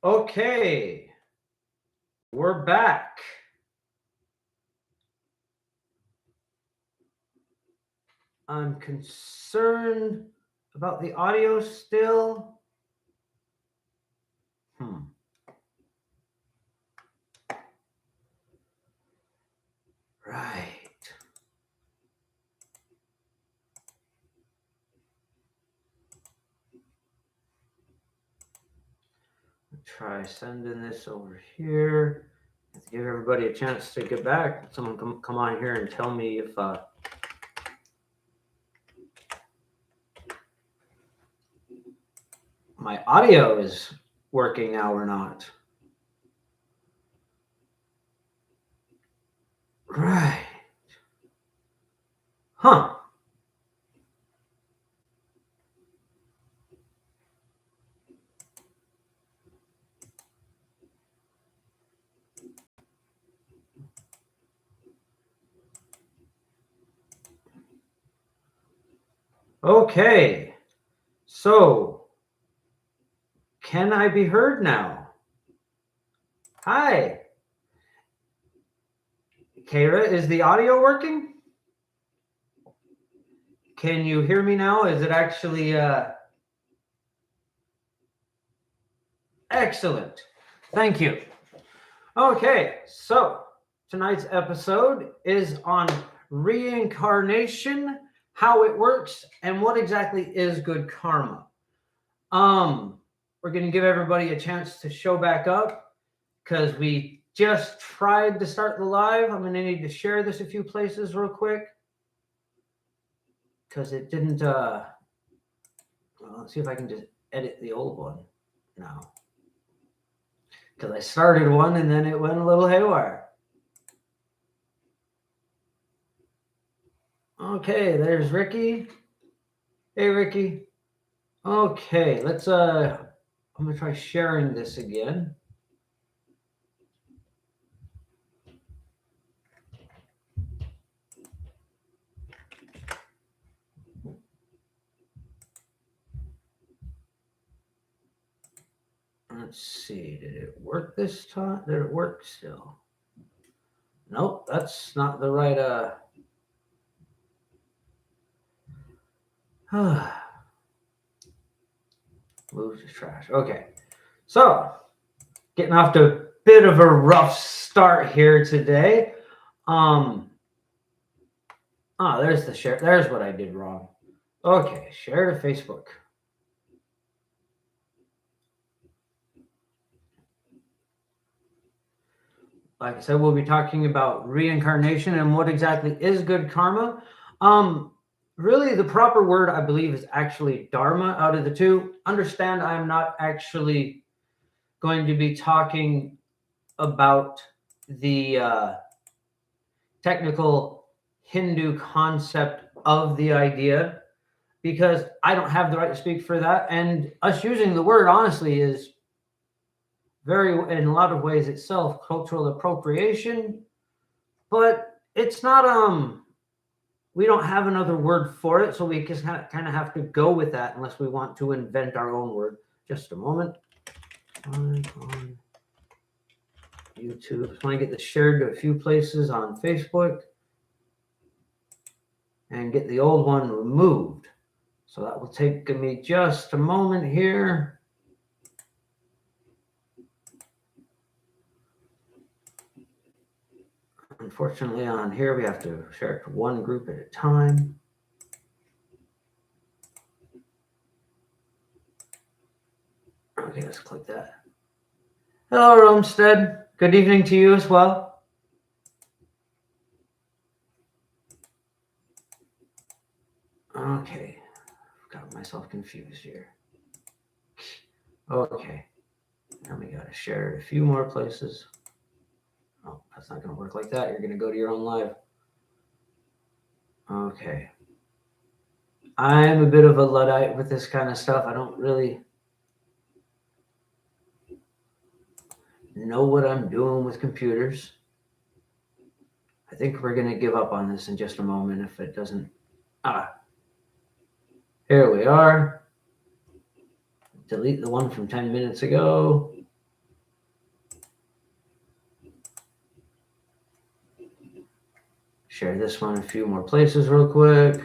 Okay, we're back. I'm concerned about the audio still. Right. Try sending this over here. Have to give everybody a chance to get back. Someone come on here and tell me if my audio is working now or not. Right. Huh. Okay. So, can I be heard now? Hi. Kara, is the audio working? Can you hear me now? Is it actually excellent? Thank you. Okay, so tonight's episode is on reincarnation, how it works, and what exactly is good karma. We're going to give everybody a chance to show back up because we just tried to start the live. I'm going to need to share this a few places real quick because it didn't. Well, let's see if I can just edit the old one now because I started one and then it went a little haywire. Okay, there's Ricky. Hey, Ricky. Okay, let's I'm gonna try sharing this again. Let's see, did it work this time? Did it work still? Nope, that's not the right move to trash. Okay. So getting off to a bit of a rough start here today. There's the share. There's what I did wrong. Okay, share to Facebook. Like I said, we'll be talking about reincarnation and what exactly is good karma. Really, the proper word, I believe, is actually dharma out of the two. Understand, I'm not actually going to be talking about the technical Hindu concept of the idea because I don't have the right to speak for that. And us using the word, honestly, is very, in a lot of ways itself, cultural appropriation, but it's not, we don't have another word for it, so we just kind of have to go with that unless we want to invent our own word. Just a moment. On YouTube. Just want to get this shared to a few places on Facebook and get the old one removed. So that will take me just a moment here. Unfortunately, on here, we have to share it to one group at a time. Okay, let's click that. Hello, Romstead. Good evening to you as well. Okay, got myself confused here. Okay, now we got to share it a few more places. Oh, that's not going to work like that. You're going to go to your own live. Okay. I'm a bit of a Luddite with this kind of stuff. I don't really know what I'm doing with computers. I think we're going to give up on this in just a moment if it doesn't. Here we are. Delete the one from 10 minutes ago. share this one a few more places real quick.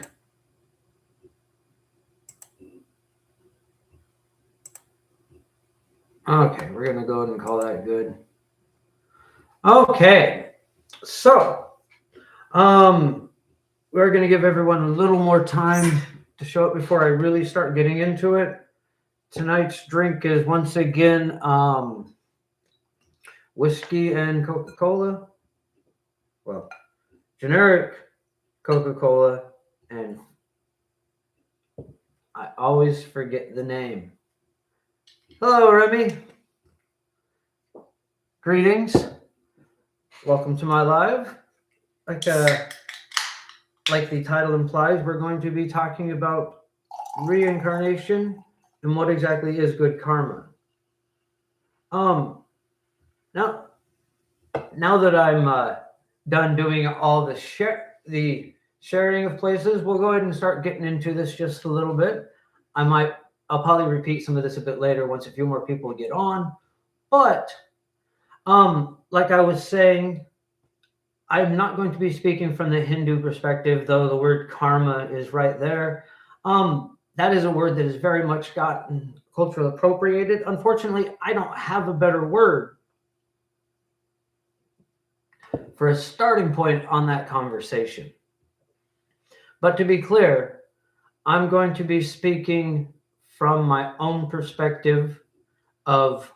Okay, we're going to go ahead and call that good. Okay, so we're going to give everyone a little more time to show up before I really start getting into it. Tonight's drink is once again whiskey and Coca-Cola. Well, generic Coca-Cola, and I always forget the name. Hello, Remy. Greetings. Welcome to my live. Like the title implies, we're going to be talking about reincarnation and what exactly is good karma. Now that I'm done doing all the sharing of places, we'll go ahead and start getting into this just a little bit. I'll probably repeat some of this a bit later once a few more people get on. But like I was saying, I'm not going to be speaking from the Hindu perspective, though the word karma is right there. That is a word that has very much gotten culturally appropriated. Unfortunately, I don't have a better word for a starting point on that conversation. But to be clear, I'm going to be speaking from my own perspective of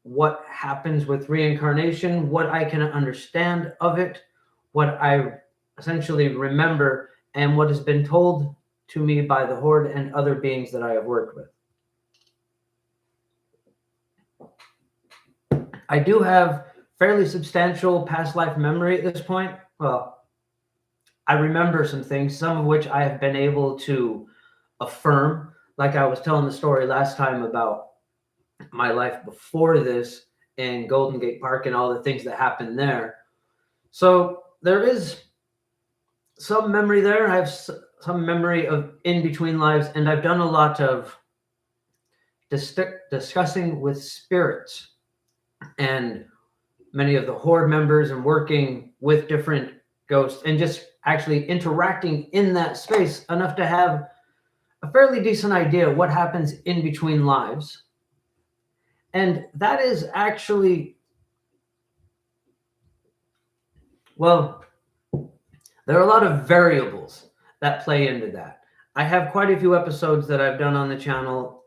what happens with reincarnation, what I can understand of it, what I essentially remember, and what has been told to me by the Horde and other beings that I have worked with. I do have fairly substantial past life memory at this point. Well, I remember some things, some of which I have been able to affirm, like I was telling the story last time about my life before this in Golden Gate Park and all the things that happened there. So there is some memory there. I have some memory of in-between lives, and I've done a lot of discussing with spirits and many of the Horde members and working with different ghosts and just actually interacting in that space enough to have a fairly decent idea of what happens in between lives. And that is actually, well, there are a lot of variables that play into that. I have quite a few episodes that I've done on the channel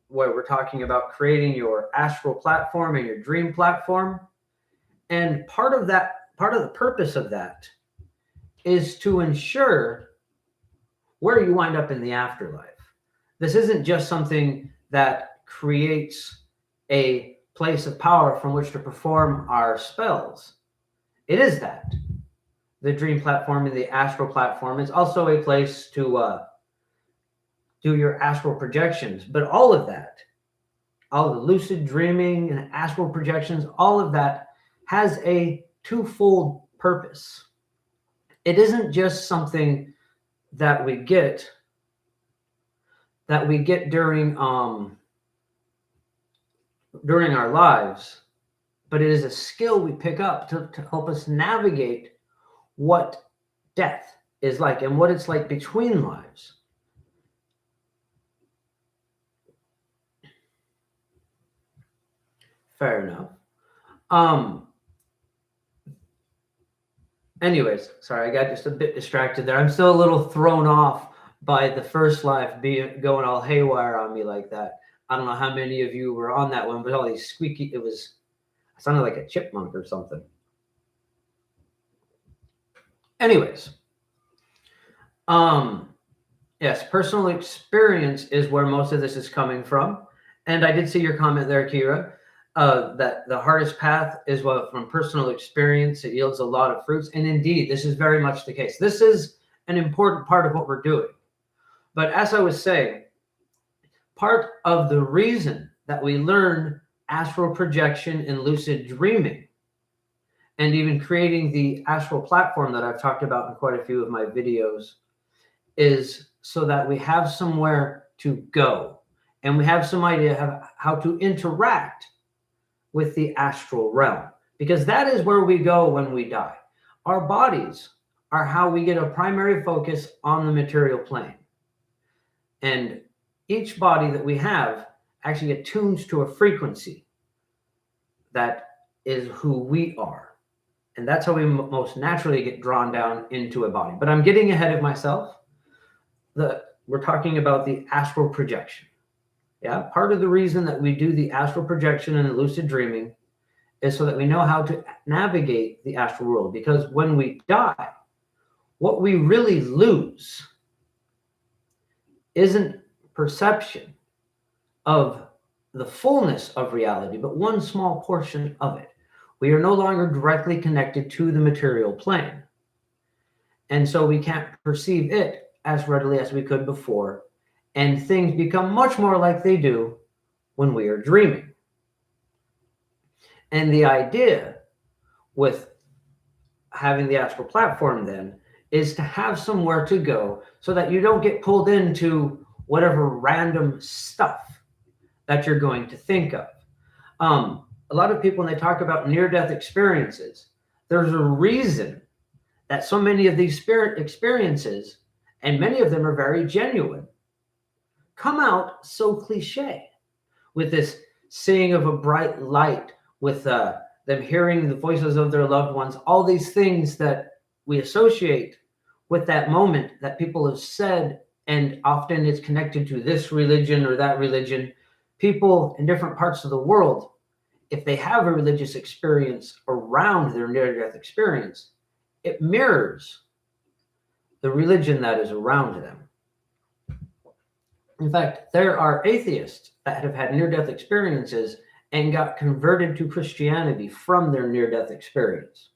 where we're talking about creating your astral platform and your dream platform. And part of the purpose of that is to ensure where you wind up in the afterlife. This isn't just something that creates a place of power from which to perform our spells. It is that. The dream platform and the astral platform is also a place to do your astral projections. But all of that, all of the lucid dreaming and astral projections, all of that has a twofold purpose. It isn't just something that we get during our lives, but it is a skill we pick up to help us navigate what death is like and what it's like between lives. Fair enough. Anyways, sorry, I got just a bit distracted there. I'm still a little thrown off by the first live going all haywire on me like that. I don't know how many of you were on that one, but all these squeaky, it sounded like a chipmunk or something. Anyways, yes, personal experience is where most of this is coming from. And I did see your comment there, Kira, that the hardest path is from personal experience. It yields a lot of fruits. And indeed, this is very much the case. This is an important part of what we're doing. But as I was saying, part of the reason that we learn astral projection and lucid dreaming, and even creating the astral platform that I've talked about in quite a few of my videos, is so that we have somewhere to go. And we have some idea of how to interact with the astral realm. Because that is where we go when we die. Our bodies are how we get a primary focus on the material plane. And each body that we have actually attunes to a frequency that is who we are. And that's how we most naturally get drawn down into a body. But I'm getting ahead of myself. We're talking about the astral projection. Yeah, part of the reason that we do the astral projection and lucid dreaming is so that we know how to navigate the astral world. Because when we die, what we really lose isn't perception of the fullness of reality, but one small portion of it. We are no longer directly connected to the material plane. And so we can't perceive it as readily as we could before. And things become much more like they do when we are dreaming. And the idea with having the astral platform then is to have somewhere to go so that you don't get pulled into whatever random stuff that you're going to think of. A lot of people, when they talk about near-death experiences, there's a reason that so many of these spirit experiences, and many of them are very genuine, come out so cliche, with this seeing of a bright light, with them hearing the voices of their loved ones, all these things that we associate with that moment that people have said, and often it's connected to this religion or that religion. People in different parts of the world, if they have a religious experience around their near-death experience, it mirrors the religion that is around them. In fact, there are atheists that have had near-death experiences and got converted to Christianity from their near-death experience.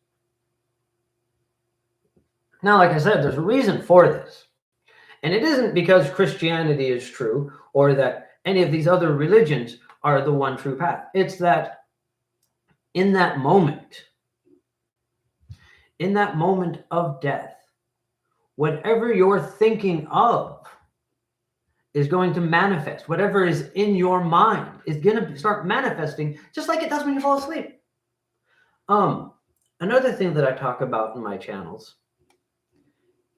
Now, like I said, there's a reason for this. And it isn't because Christianity is true or that any of these other religions are the one true path. It's that in that moment of death, whatever you're thinking of is going to manifest. Whatever is in your mind is going to start manifesting, just like it does when you fall asleep. Another thing that I talk about in my channels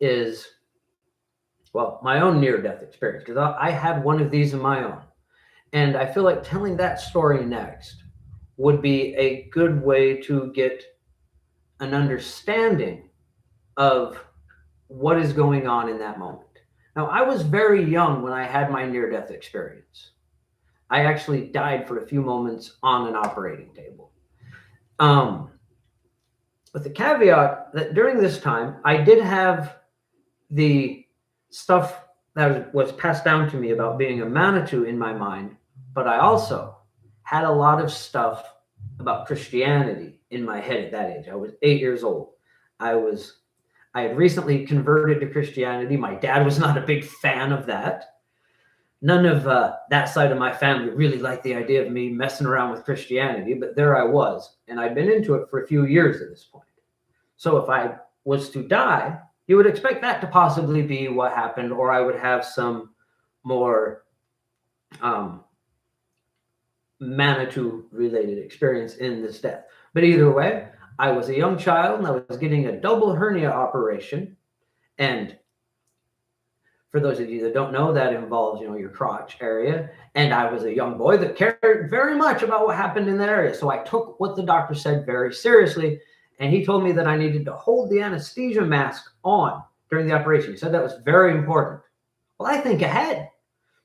is, well, my own near-death experience, because I had one of these in my own. And I feel like telling that story next would be a good way to get an understanding of what is going on in that moment. Now, I was very young when I had my near-death experience. I actually died for a few moments on an operating table. With the caveat that during this time, I did have the stuff that was passed down to me about being a Manitou in my mind, but I also had a lot of stuff about Christianity in my head at that age. I was 8 years old. I had recently converted to Christianity. My dad was not a big fan of that. None of that side of my family really liked the idea of me messing around with Christianity, but there I was, and I'd been into it for a few years at this point. So if I was to die, you would expect that to possibly be what happened, or I would have some more Manitou-related experience in this death. But either way, I was a young child, and I was getting a double hernia operation. And for those of you that don't know, that involves, your crotch area. And I was a young boy that cared very much about what happened in that area. So I took what the doctor said very seriously. And he told me that I needed to hold the anesthesia mask on during the operation. He said that was very important. Well, I think ahead.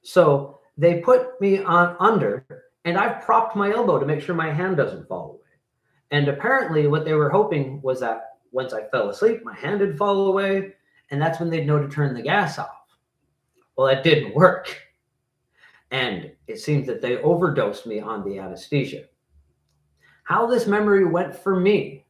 So they put me on under, and I've propped my elbow to make sure my hand doesn't fall away. And apparently what they were hoping was that once I fell asleep, my hand would fall away, and that's when they'd know to turn the gas off. Well, that didn't work. And it seems that they overdosed me on the anesthesia. How this memory went for me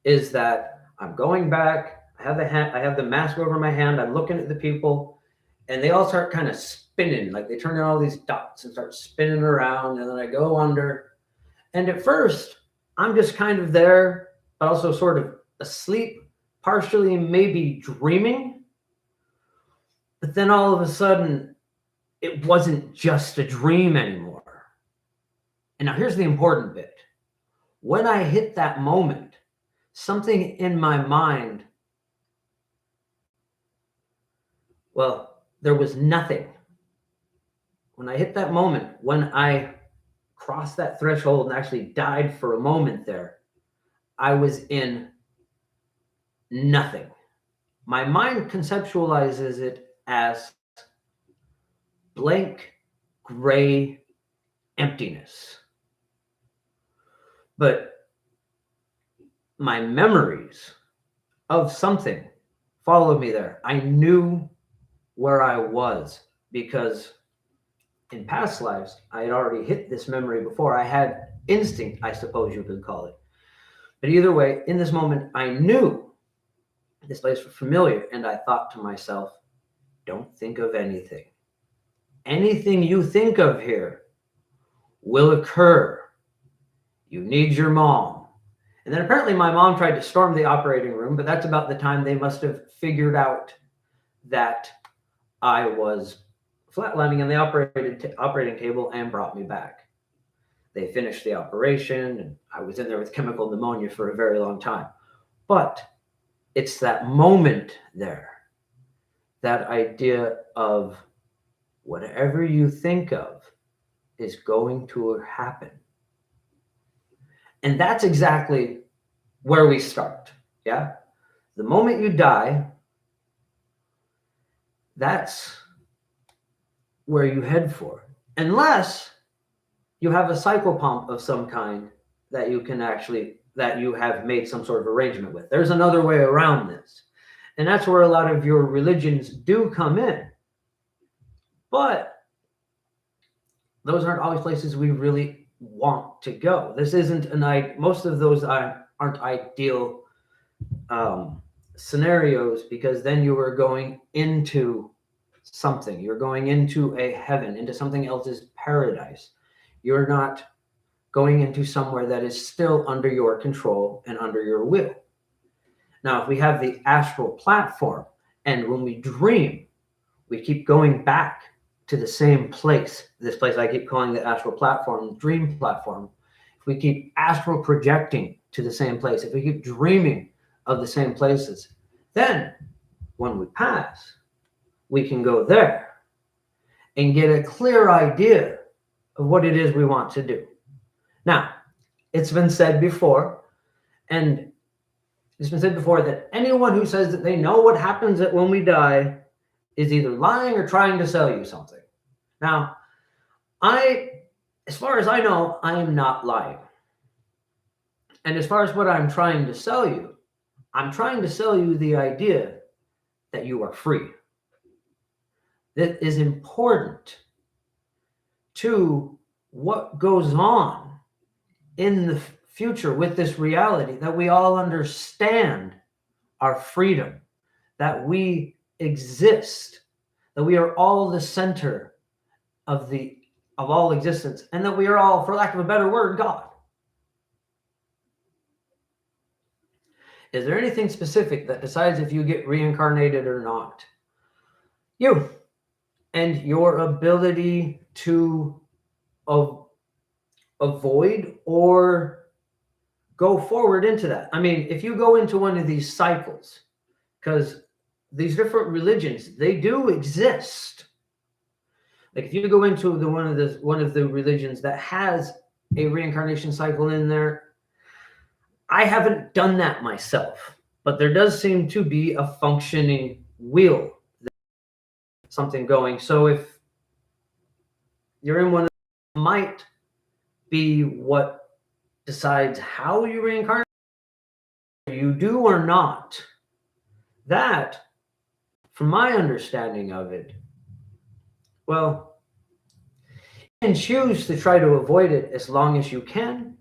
is that I'm going back, I have the mask over my hand, I'm looking at the people, and they all start kind of spinning, like they turn on all these dots and start spinning around, and then I go under. And at first, I'm just kind of there, but also sort of asleep, partially maybe dreaming. But then all of a sudden, it wasn't just a dream anymore. And now here's the important bit. When I hit that moment, something in my mind Well, there was nothing. When I hit that moment, when I crossed that threshold and actually died for a moment there, I was in nothing. My mind conceptualizes it as blank, gray emptiness. But my memories of something followed me there. I knew where I was because in past lives, I had already hit this memory before. I had instinct, I suppose you could call it. But either way, in this moment, I knew this place was familiar, and I thought to myself, don't think of anything. Anything you think of here will occur. You need your mom. And then apparently my mom tried to storm the operating room, but that's about the time they must have figured out that I was flatlining on the operating table and brought me back. They finished the operation, and I was in there with chemical pneumonia for a very long time. But it's that moment there, that idea of whatever you think of is going to happen. And that's exactly where we start. Yeah. The moment you die, that's where you head for. Unless you have a cycle pump of some kind that you can that you have made some sort of arrangement with. There's another way around this. And that's where a lot of your religions do come in. But those aren't always places we really want to go. This isn't most of those aren't ideal scenarios, because then you are going into something. You're going into a heaven, into something else's paradise. You're not going into somewhere that is still under your control and under your will. Now, if we have the astral platform, and when we dream, we keep going back to the same place. This place I keep calling the astral platform, dream platform. If we keep astral projecting to the same place, if we keep dreaming of the same places, then when we pass, we can go there and get a clear idea of what it is we want to do. Now, it's been said before, that anyone who says that they know what happens when we die is either lying or trying to sell you something. Now, as far as I know, I am not lying. And as far as what I'm trying to sell you, I'm trying to sell you the idea that you are free. That is important to what goes on in the future with this reality, that we all understand our freedom, that we exist, that we are all the center of all existence, and that we are all, for lack of a better word, God. Is there anything specific that decides if you get reincarnated or not? You and your ability to avoid or go forward into that. I mean, if you go into one of these cycles, because these different religions, they do exist. Like if you go into one of the religions that has a reincarnation cycle in there, I haven't done that myself, but there does seem to be a functioning wheel, something going. So if you're in one of them, might be what decides how you reincarnate, you do or not. That, from my understanding of it, well, you can choose to try to avoid it as long as you can,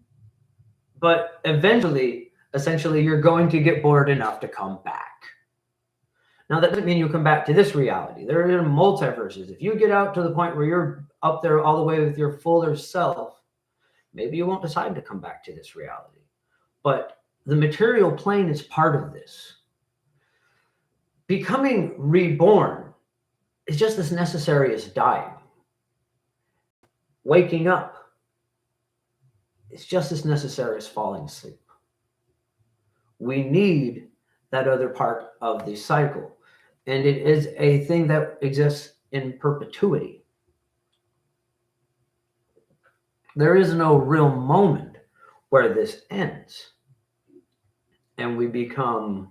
but eventually, essentially, you're going to get bored enough to come back. Now, that doesn't mean you come back to this reality. There are multiverses. If you get out to the point where you're up there all the way with your fuller self, maybe you won't decide to come back to this reality. But the material plane is part of this. Becoming reborn is just as necessary as dying. Waking up is just as necessary as falling asleep. We need that other part of the cycle. And it is a thing that exists in perpetuity. There is no real moment where this ends and we become,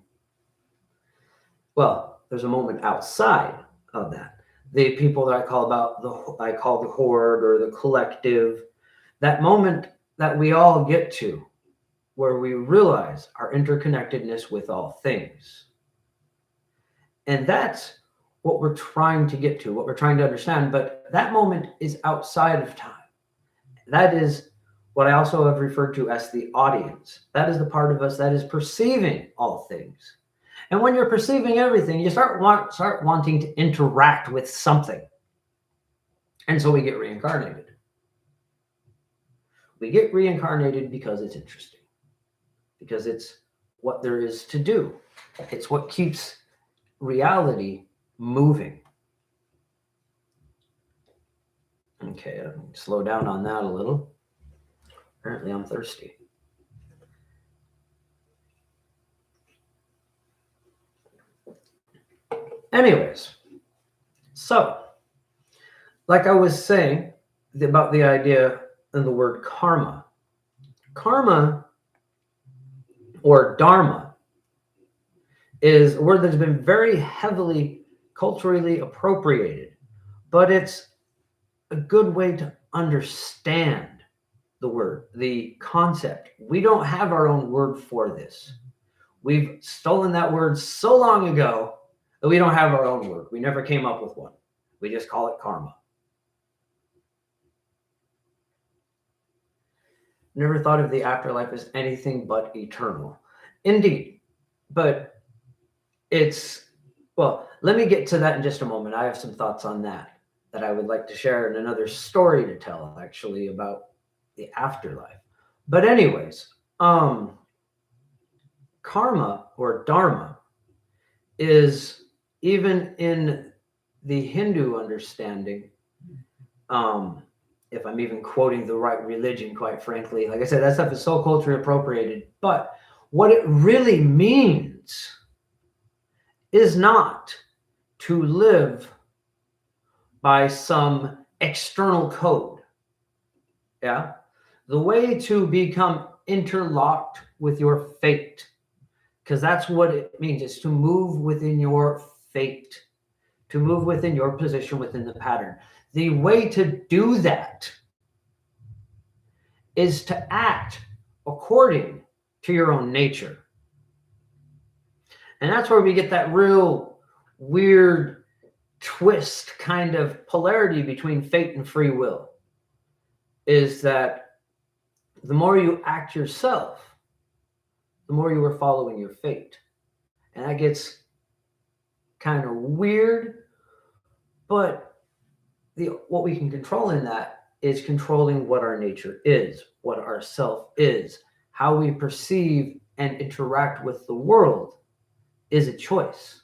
well, there's a moment outside of that. The people that I call the horde or the collective, that moment that we all get to where we realize our interconnectedness with all things. And that's what we're trying to get to, what we're trying to understand. But that moment is outside of time. That is what I also have referred to as the audience. That is the part of us that is perceiving all things. And when you're perceiving everything, you start wanting to interact with something. And so we get reincarnated. We get reincarnated because it's interesting, because it's what there is to do. It's what keeps reality moving. Okay, I'll slow down on that a little. Apparently I'm thirsty. Anyways, so like I was saying about the idea and the word karma. Karma or dharma is a word that's been very heavily culturally appropriated, but it's a good way to understand the word, the concept. We don't have our own word for this. We've stolen that word so long ago that we don't have our own word. We never came up with one. We just call it karma. Never thought of the afterlife as anything but eternal. Indeed. But it's, well, let me get to that in just a moment. I have some thoughts on that I would like to share, and another story to tell actually about the afterlife. But anyways, karma or dharma is, even in the Hindu understanding, if I'm even quoting the right religion, quite frankly, like I said, that stuff is so culturally appropriated, but what it really means is not to live by some external code. Yeah. The way to become interlocked with your fate, because that's what it means, is to move within your fate, to move within your position within the pattern. The way to do that is to act according to your own nature. And that's where we get that real weird twist kind of polarity between fate and free will, is that the more you act yourself, the more you are following your fate. And that gets kind of weird, but what we can control in that is controlling what our nature is, what our self is. How we perceive and interact with the world is a choice.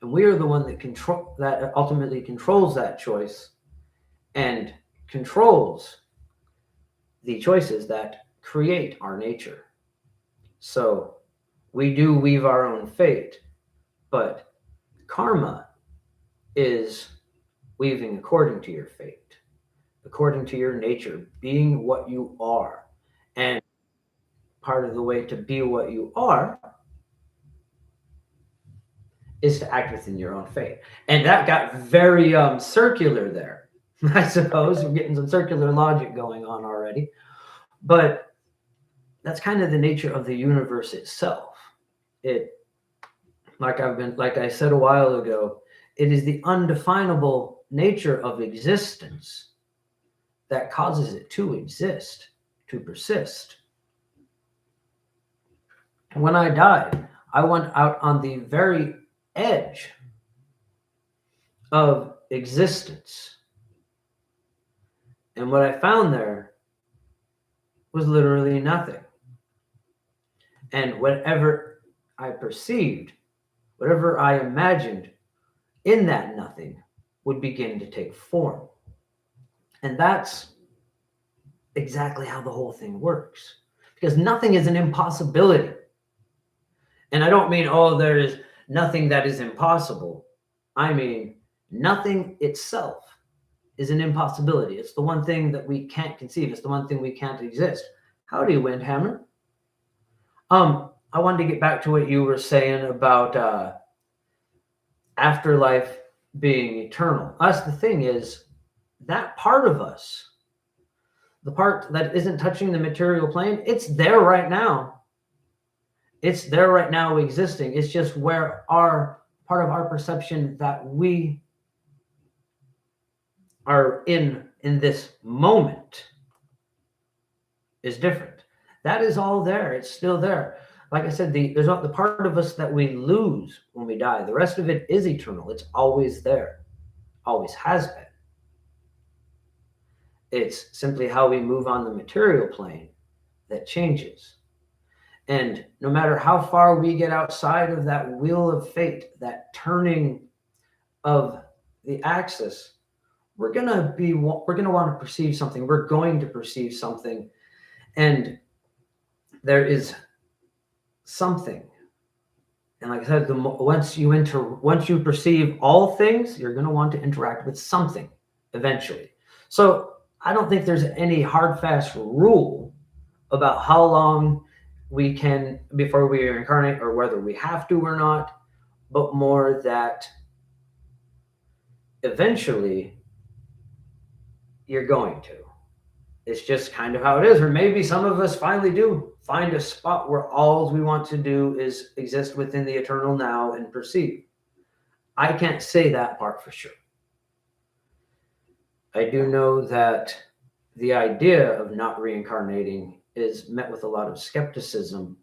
And we are the one that ultimately controls that choice and controls the choices that create our nature. So we do weave our own fate, but karma is weaving according to your fate, according to your nature, being what you are. And part of the way to be what you are is to act within your own fate. And that got very circular there. I suppose we're getting some circular logic going on already. But that's kind of the nature of the universe itself. It, like I said a while ago, it is the undefinable nature of existence that causes it to exist, to persist. When I died, I went out on the very edge of existence. And what I found there was literally nothing. And whatever I perceived, whatever I imagined in that nothing would begin to take form. And that's exactly how the whole thing works. Because nothing is an impossibility. And I don't mean, oh, there is nothing that is impossible. I mean, nothing itself is an impossibility. It's the one thing that we can't conceive. It's the one thing we can't exist. Howdy, Windhammer. I wanted to get back to what you were saying about afterlife being eternal. That's the thing is, that part of us, the part that isn't touching the material plane, it's there right now. It's there right now existing. It's just where our part of our perception that we are in this moment is different. That is all there. It's still there. Like I said, there's not the part of us that we lose when we die. The rest of it is eternal. It's always there. Always has been. It's simply how we move on the material plane that changes. And no matter how far we get outside of that wheel of fate, that turning of the axis, we're going to want to perceive something. We're going to perceive something. And there is something. And like I said, once you perceive all things, you're going to want to interact with something eventually. So I don't think there's any hard, fast rule about how long we can before we reincarnate, or whether we have to or not, but more that eventually you're going to. It's just kind of how it is. Or maybe some of us finally do find a spot where all we want to do is exist within the eternal now and perceive. I can't say that part for sure. I do know that the idea of not reincarnating is met with a lot of skepticism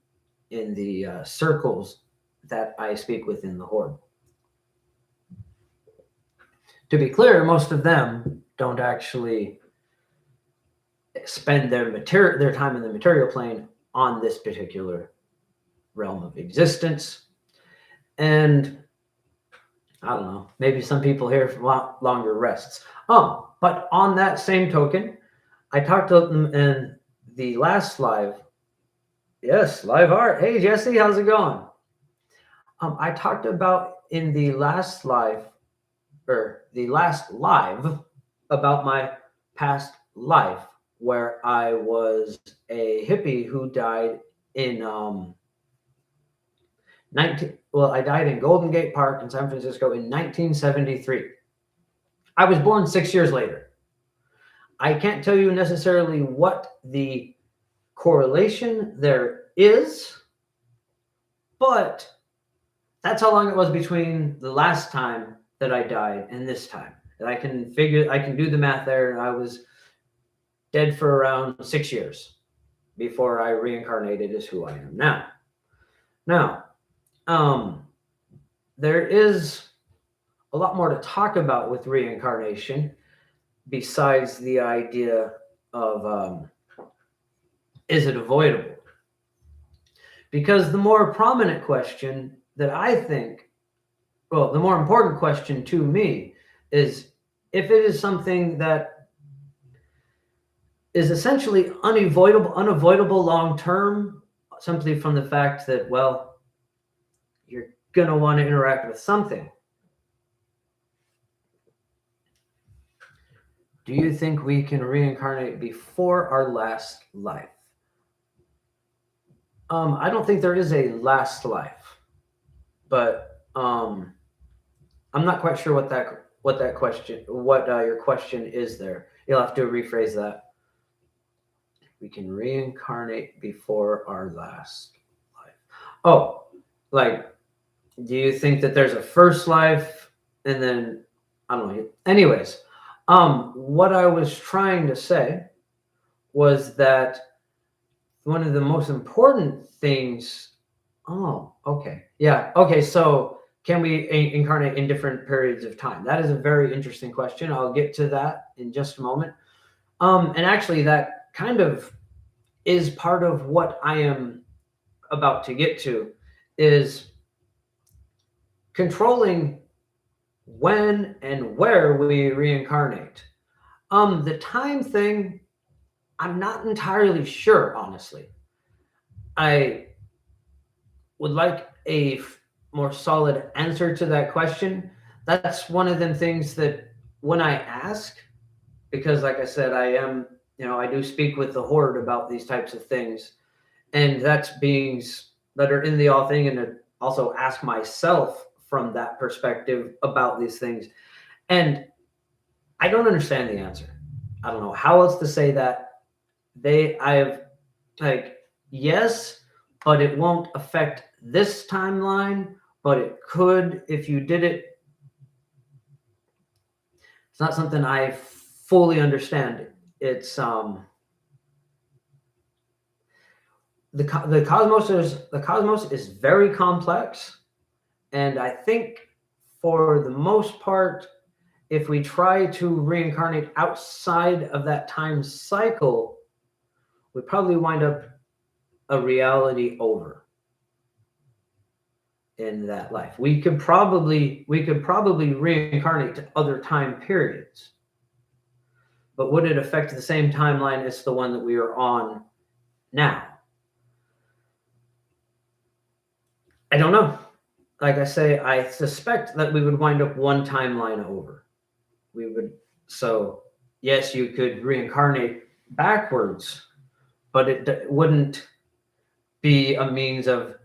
in the circles that I speak with in the Horde. To be clear, most of them don't actually spend their time in the material plane on this particular realm of existence. And I don't know, maybe some people here for longer rests. But on that same token, I talked to them in the last live. Yes, live art. Hey, Jesse, how's it going? I talked about in the last live, about my past life, where I was a hippie who died in I died in Golden Gate Park in San Francisco in 1973. I was born 6 years later. I can't tell you necessarily what the correlation there is, but that's how long it was between the last time that I died and this time. And I can do the math there, and I was dead for around 6 years before I reincarnated as who I am now. Now, there is a lot more to talk about with reincarnation besides the idea of is it avoidable? Because the more prominent question that I think, well, the more important question to me is if it is something that is essentially unavoidable long-term, simply from the fact that, well, you're going to want to interact with something. Do you think we can reincarnate before our last life? I don't think there is a last life, but I'm not quite sure what your question is there. You'll have to rephrase that. We can reincarnate before our last life. Oh, like, do you think that there's a first life and then, I don't know. Anyways, what I was trying to say was that one of the most important things. Oh, okay. Yeah. Okay. So can we incarnate in different periods of time? That is a very interesting question. I'll get to that in just a moment. And actually that kind of is part of what I am about to get to, is controlling when and where we reincarnate. The time thing, I'm not entirely sure, honestly. I would like a more solid answer to that question. That's one of them things that when I ask, because like I said, I am, I do speak with the horde about these types of things, and that's beings that are in the all thing, and to also ask myself from that perspective about these things. And I don't understand the answer. I don't know how else to say that. I have, like, yes, but it won't affect this timeline, but it could if you did it. It's not something I fully understand. It's the cosmos is very complex, and I think for the most part, if we try to reincarnate outside of that time cycle, we probably wind up a reality over in that life. We could probably reincarnate to other time periods, but would it affect the same timeline as the one that we are on now? I don't know. Like I say, I suspect that we would wind up one timeline over. We would. So yes, you could reincarnate backwards, but it wouldn't be a means of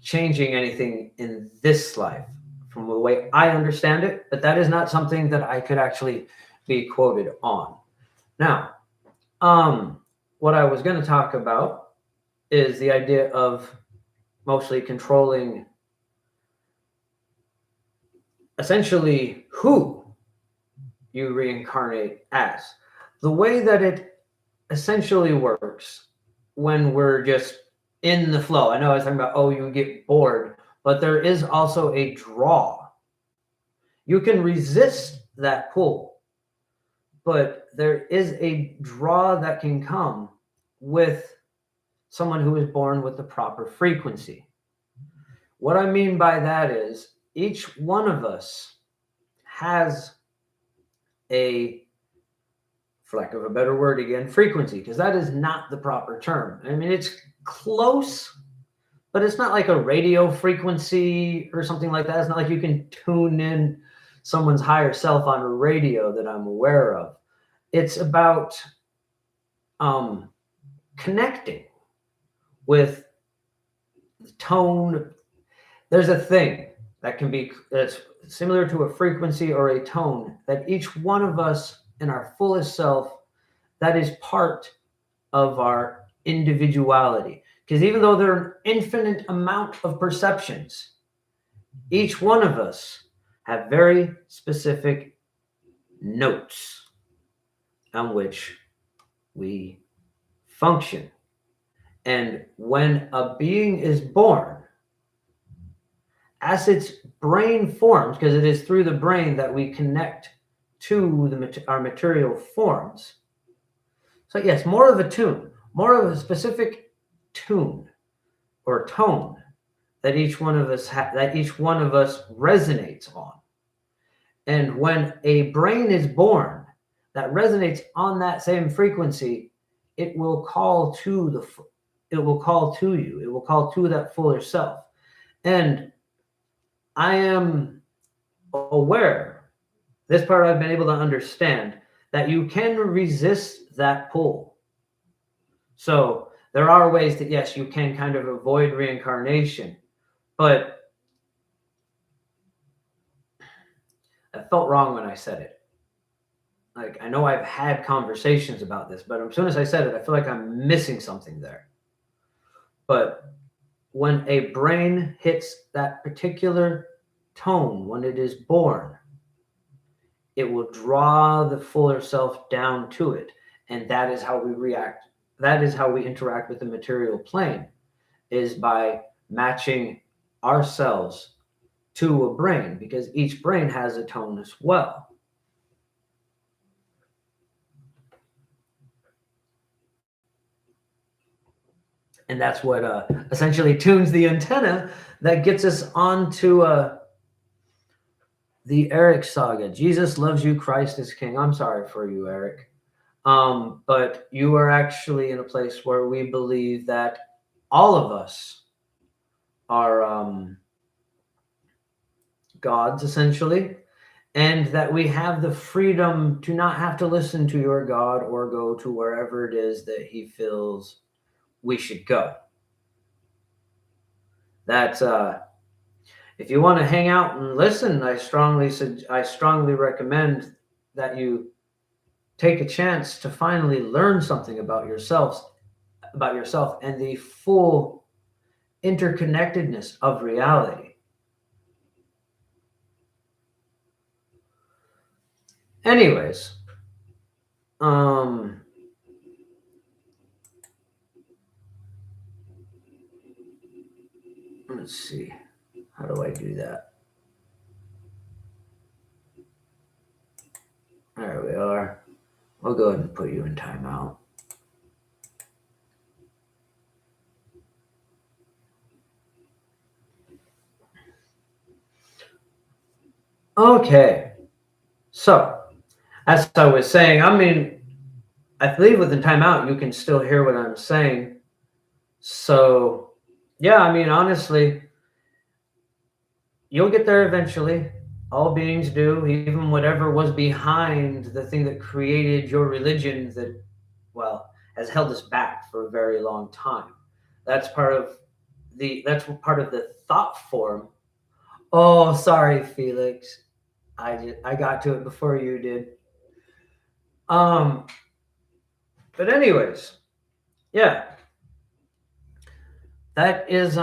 changing anything in this life from the way I understand it. But that is not something that I could actually be quoted on. Now, what I was going to talk about is the idea of mostly controlling essentially who you reincarnate as. The way that it essentially works when we're just in the flow. I know I was talking about, oh, you get bored, but there is also a draw. You can resist that pull, but there is a draw that can come with someone who is born with the proper frequency. What I mean by that is each one of us has a, for lack of a better word again, frequency, because that is not the proper term. I mean, it's close, but it's not like a radio frequency or something like that. It's not like you can tune in someone's higher self on a radio that I'm aware of. It's about connecting with the tone. There's a thing that's similar to a frequency or a tone that each one of us in our fullest self, that is part of our individuality. Because even though there are an infinite amount of perceptions, each one of us have very specific notes on which we function. And when a being is born, as its brain forms, because it is through the brain that we connect to our material forms. So yes, more of a tune, more of a specific tune or tone that each one of us resonates on. And when a brain is born that resonates on that same frequency, it will call to you. It will call to that fuller self. And I am aware, this part I've been able to understand, that you can resist that pull. So there are ways that, yes, you can kind of avoid reincarnation, but I felt wrong when I said it. Like, I know I've had conversations about this, but as soon as I said it, I feel like I'm missing something there. But when a brain hits that particular tone, when it is born, it will draw the fuller self down to it. And that is how we react. That is how we interact with the material plane, is by matching ourselves to a brain, because each brain has a tone as well. And that's what essentially tunes the antenna that gets us onto the Eric saga. Jesus loves you, Christ is king. I'm sorry for you, Eric. But you are actually in a place where we believe that all of us are gods, essentially, and that we have the freedom to not have to listen to your God or go to wherever it is that he feels we should go. That's if you want to hang out and listen, I strongly recommend that you take a chance to finally learn something about yourself and the full interconnectedness of reality. Anyways, let's see. How do I do that? There we are. I'll go ahead and put you in timeout. Okay. So, as I was saying, I believe with the timeout, you can still hear what I'm saying. So, yeah, honestly, you'll get there eventually. All beings do, even whatever was behind the thing that created your religion that, well, has held us back for a very long time. That's part of the thought form. Oh, sorry, Felix. I got to it before you did. But anyways, yeah. That is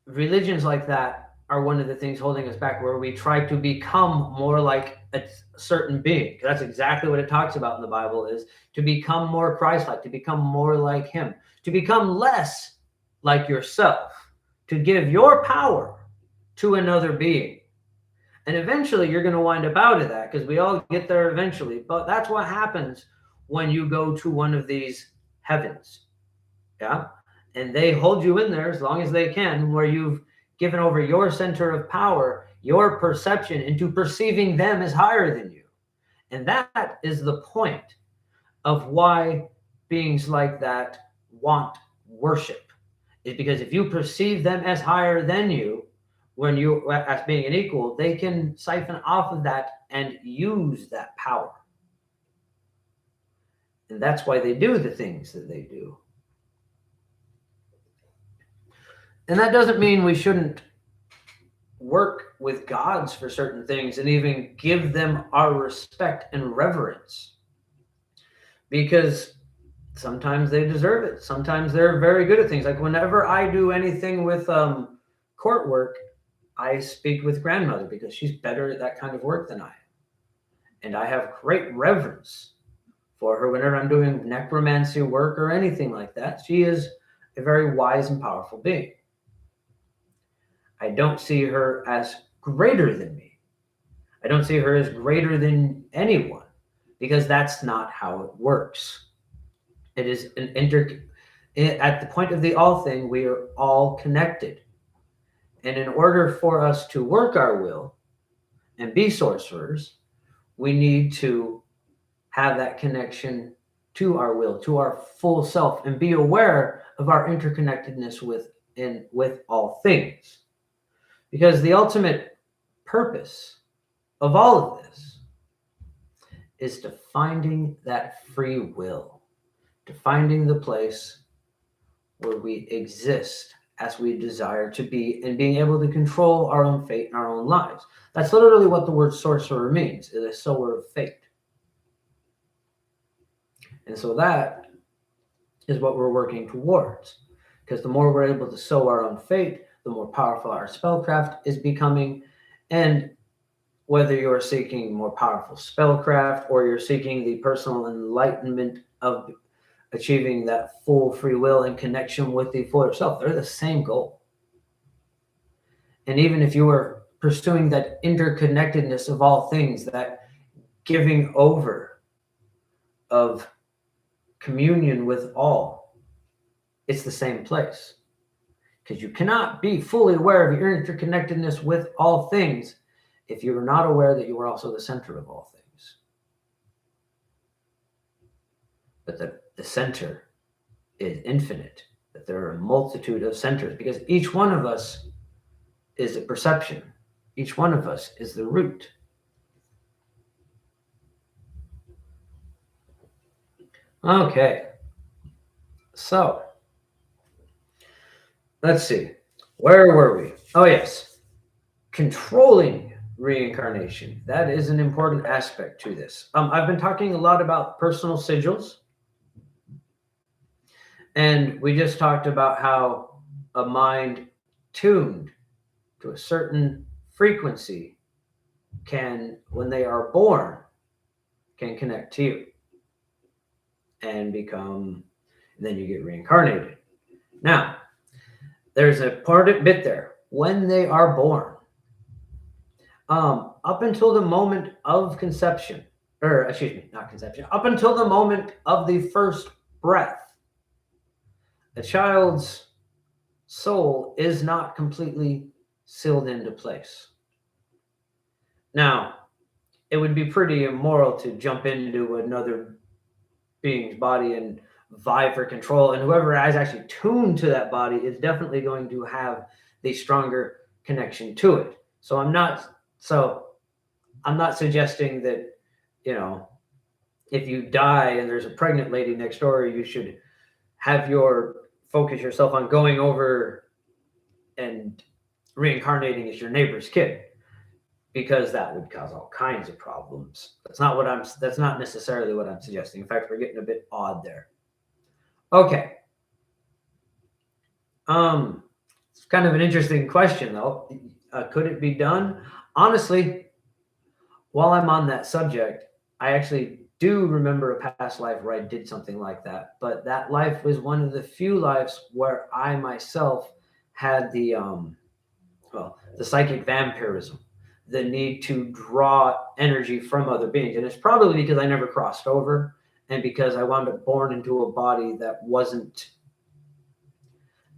religions like that are one of the things holding us back, where we try to become more like a certain being. That's exactly what it talks about in the Bible, is to become more Christ-like, to become more like him, to become less like yourself, to give your power to another being. And eventually you're going to wind up out of that, because we all get there eventually. But that's what happens when you go to one of these heavens. Yeah. And they hold you in there as long as they can, where you've given over your center of power, your perception, into perceiving them as higher than you. And that is the point of why beings like that want worship, is because if you perceive them as higher than you, when you as being an equal, they can siphon off of that and use that power. And that's why they do the things that they do. And that doesn't mean we shouldn't work with gods for certain things and even give them our respect and reverence, because sometimes they deserve it. Sometimes they're very good at things. Like whenever I do anything with court work, I speak with grandmother, because she's better at that kind of work than I am. And I have great reverence for her whenever I'm doing necromancy work or anything like that. She is a very wise and powerful being. I don't see her as greater than me. I don't see her as greater than anyone, because that's not how it works. It is at the point of the all thing, we are all connected. And in order for us to work our will and be sorcerers, we need to have that connection to our will, to our full self, and be aware of our interconnectedness with all things. Because the ultimate purpose of all of this is to finding that free will, to finding the place where we exist as we desire to be, and being able to control our own fate and our own lives. That's literally what the word sorcerer means, is a sower of fate. And so that is what we're working towards, because the more we're able to sow our own fate, the more powerful our spellcraft is becoming. And whether you're seeking more powerful spellcraft, or you're seeking the personal enlightenment of achieving that full free will and connection with the fuller self, they're the same goal. And even if you are pursuing that interconnectedness of all things, that giving over of communion with all, it's the same place. Because you cannot be fully aware of your interconnectedness with all things if you are not aware that you are also the center of all things. But the center is infinite, that there are a multitude of centers, because each one of us is a perception. Each one of us is the root. Okay, so let's see. Where were we? Oh, yes. Controlling reincarnation. That is an important aspect to this. I've been talking a lot about personal sigils, and we just talked about how a mind tuned to a certain frequency can, when they are born, can connect to you and become, and then you get reincarnated. Now, there's a bit there. When they are born, up until the moment of conception, or excuse me, not conception, up until the moment of the first breath, a child's soul is not completely sealed into place. Now, it would be pretty immoral to jump into another being's body and vie for control. And whoever is actually tuned to that body is definitely going to have the stronger connection to it. So I'm not suggesting that, you know, if you die and there's a pregnant lady next door, you should have focus yourself on going over and reincarnating as your neighbor's kid, because that would cause all kinds of problems. That's not necessarily what I'm suggesting. In fact, we're getting a bit odd there. Okay. It's kind of an interesting question, though. Could it be done? Honestly, while I'm on that subject, I actually do remember a past life where I did something like that. But that life was one of the few lives where I myself had the psychic vampirism, the need to draw energy from other beings. And it's probably because I never crossed over and because I wound up born into a body that wasn't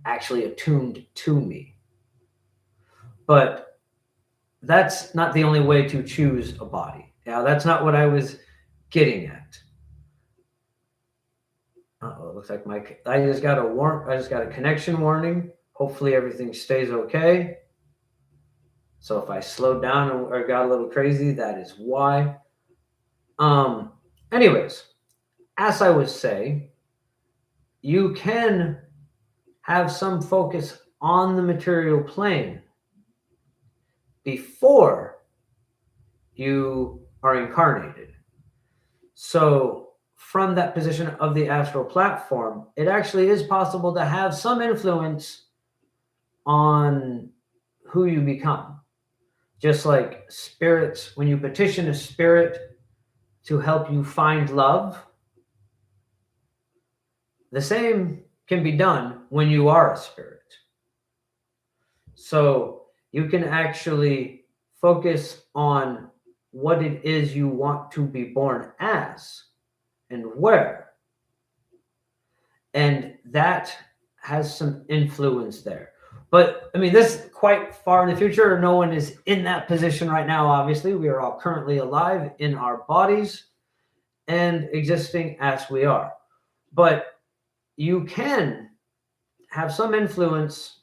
actually attuned to me. But that's not the only way to choose a body. Now, that's not what I was getting at. Uh-oh, it looks like I just got a connection warning. Hopefully everything stays okay. So if I slowed down or got a little crazy, that is why. Anyways, as I was saying, you can have some focus on the material plane before you are incarnated. So from that position of the astral platform, it actually is possible to have some influence on who you become. Just like spirits, when you petition a spirit to help you find love, the same can be done when you are a spirit. So you can actually focus on what it is you want to be born as and where. And that has some influence there. But I mean, this is quite far in the future. No one is in that position right now, obviously. We are all currently alive in our bodies and existing as we are. But you can have some influence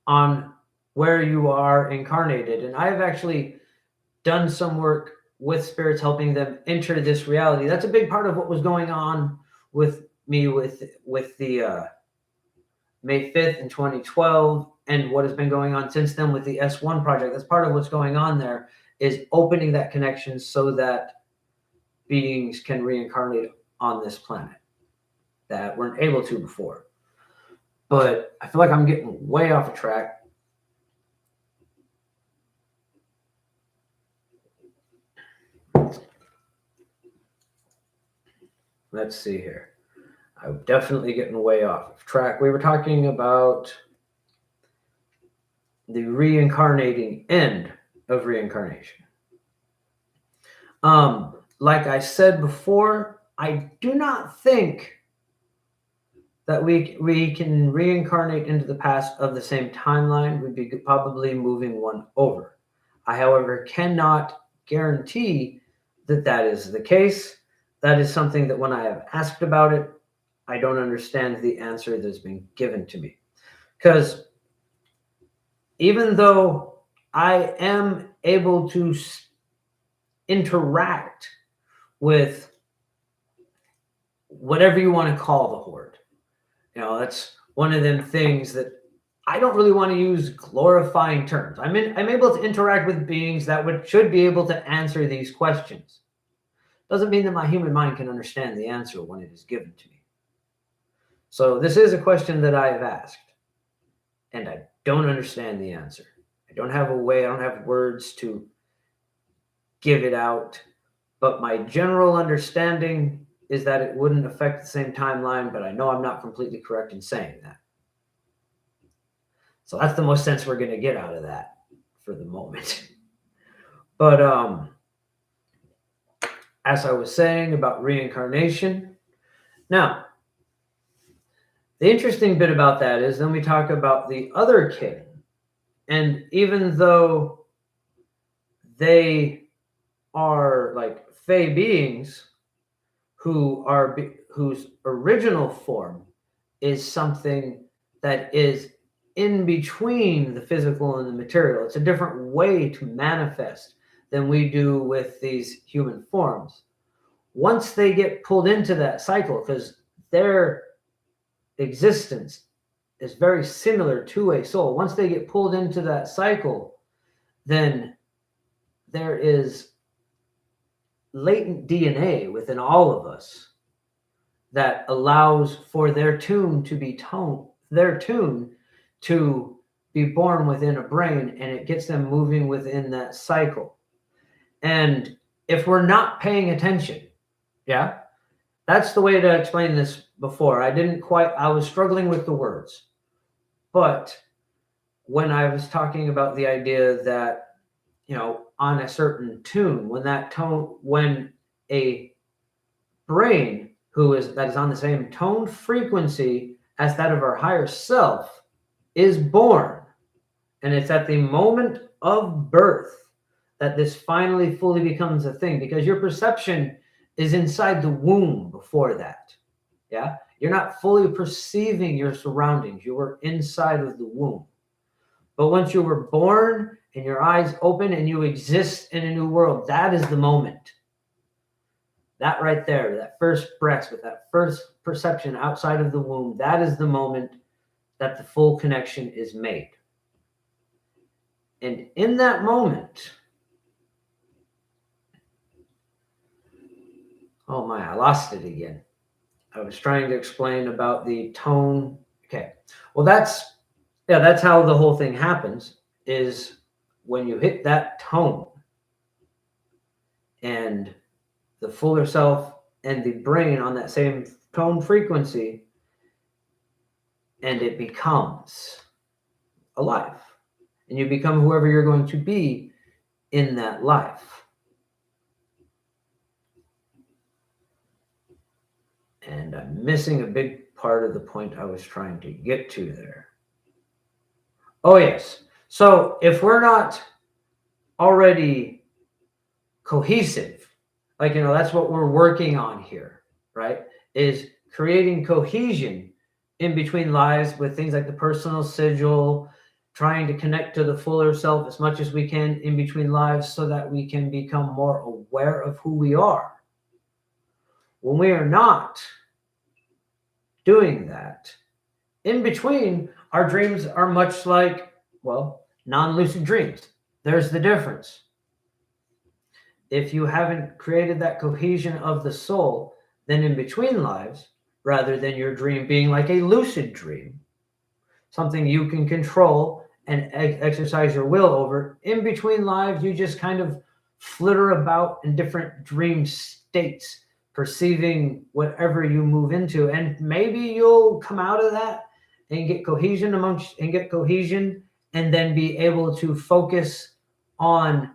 on where you are incarnated. And I've actually done some work with spirits, helping them enter this reality. That's a big part of what was going on with me with the May 5th in 2012 and what has been going on since then with the S1 project. That's part of what's going on there, is opening that connection so that beings can reincarnate on this planet that weren't able to before. But I feel like I'm getting way off of track. Let's see here. I'm definitely getting way off of track. We were talking about the reincarnating end of reincarnation. Like I said before, I do not think that we can reincarnate into the past of the same timeline. We'd be probably moving one over. I, however, cannot guarantee that that is the case. That is something that when I have asked about it, I don't understand the answer that has been given to me. Because even though I am able to interact with whatever you want to call the horde. That's one of them things that I don't really want to use glorifying terms. I'm able to interact with beings that should be able to answer these questions. Doesn't mean that my human mind can understand the answer when it is given to me. So this is a question that I have asked, and I don't understand the answer. I don't have words to give it out, but my general understanding is that it wouldn't affect the same timeline, but I know I'm not completely correct in saying that. So that's the most sense we're going to get out of that for the moment. But as I was saying about reincarnation, now, the interesting bit about that is then we talk about the other kin. And even though they are like fey beings whose original form is something that is in between the physical and the material. It's a different way to manifest than we do with these human forms. Once they get pulled into that cycle, because their existence is very similar to a soul, once they get pulled into that cycle, then there is latent DNA within all of us that allows for their tune to be born within a brain, and it gets them moving within that cycle. And if we're not paying attention, that's the way to explain this before. I was struggling with the words. But when I was talking about the idea that, on a certain tune, when a brain that is on the same tone frequency as that of our higher self is born, and it's at the moment of birth that this finally fully becomes a thing, because your perception is inside the womb before that. You're not fully perceiving your surroundings. You were inside of the womb. But once you were born and your eyes open and you exist in a new world, that is the moment. That right there, that first breath with that first perception outside of the womb, that is the moment that the full connection is made. And in that moment, oh my, I lost it again. I was trying to explain about the tone. Okay. Well, that's how the whole thing happens, is when you hit that tone and the fuller self and the brain on that same tone frequency, and it becomes alive. And you become whoever you're going to be in that life. And I'm missing a big part of the point I was trying to get to there. Oh, yes. So if we're not already cohesive, that's what we're working on here, right? Is creating cohesion in between lives with things like the personal sigil, trying to connect to the fuller self as much as we can in between lives so that we can become more aware of who we are. When we are not doing that, in between, our dreams are much like, non-lucid dreams. There's the difference. If you haven't created that cohesion of the soul, then in between lives, rather than your dream being like a lucid dream, something you can control and exercise your will over, in between lives, you just kind of flitter about in different dream states, perceiving whatever you move into. And maybe you'll come out of that and get cohesion and then be able to focus on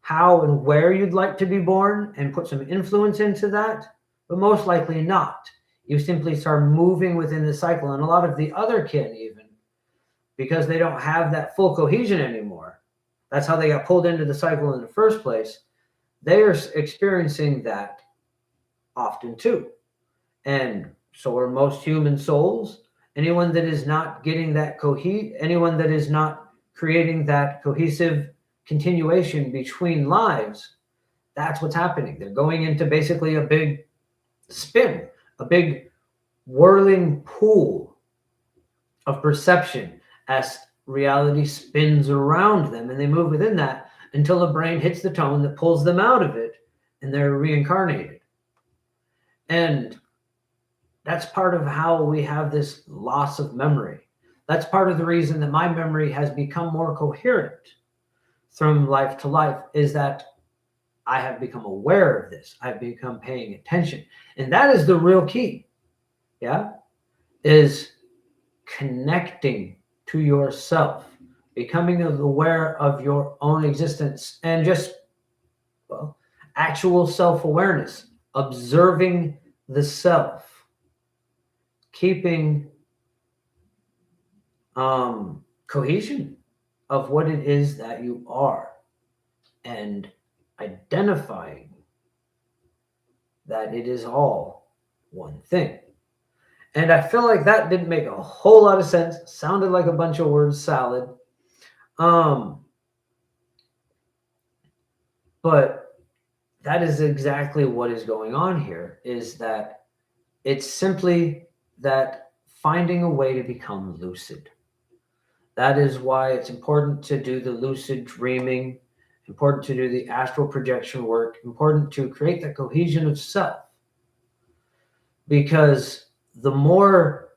how and where you'd like to be born and put some influence into that, but most likely not. You simply start moving within the cycle. And a lot of the other kin, even, because they don't have that full cohesion anymore, that's how they got pulled into the cycle in the first place, they are experiencing that often too. And so are most human souls. Anyone that is not getting that anyone that is not creating that cohesive continuation between lives, that's what's happening. They're going into basically a big spin, a big whirling pool of perception as reality spins around them, and they move within that until the brain hits the tone that pulls them out of it, and they're reincarnated. And that's part of how we have this loss of memory. That's part of the reason that my memory has become more coherent from life to life, is that I have become aware of this. I've become paying attention. And that is the real key. Yeah. Is connecting to yourself, becoming aware of your own existence, and just, well, actual self-awareness, observing the self, keeping cohesion of what it is that you are, and identifying that it is all one thing. And I feel like that didn't make a whole lot of sense. Sounded like a bunch of word salad. But that is exactly what is going on here, is that it's simply that finding a way to become lucid. That is why it's important to do the lucid dreaming, important to do the astral projection work, important to create the cohesion of self. Because the more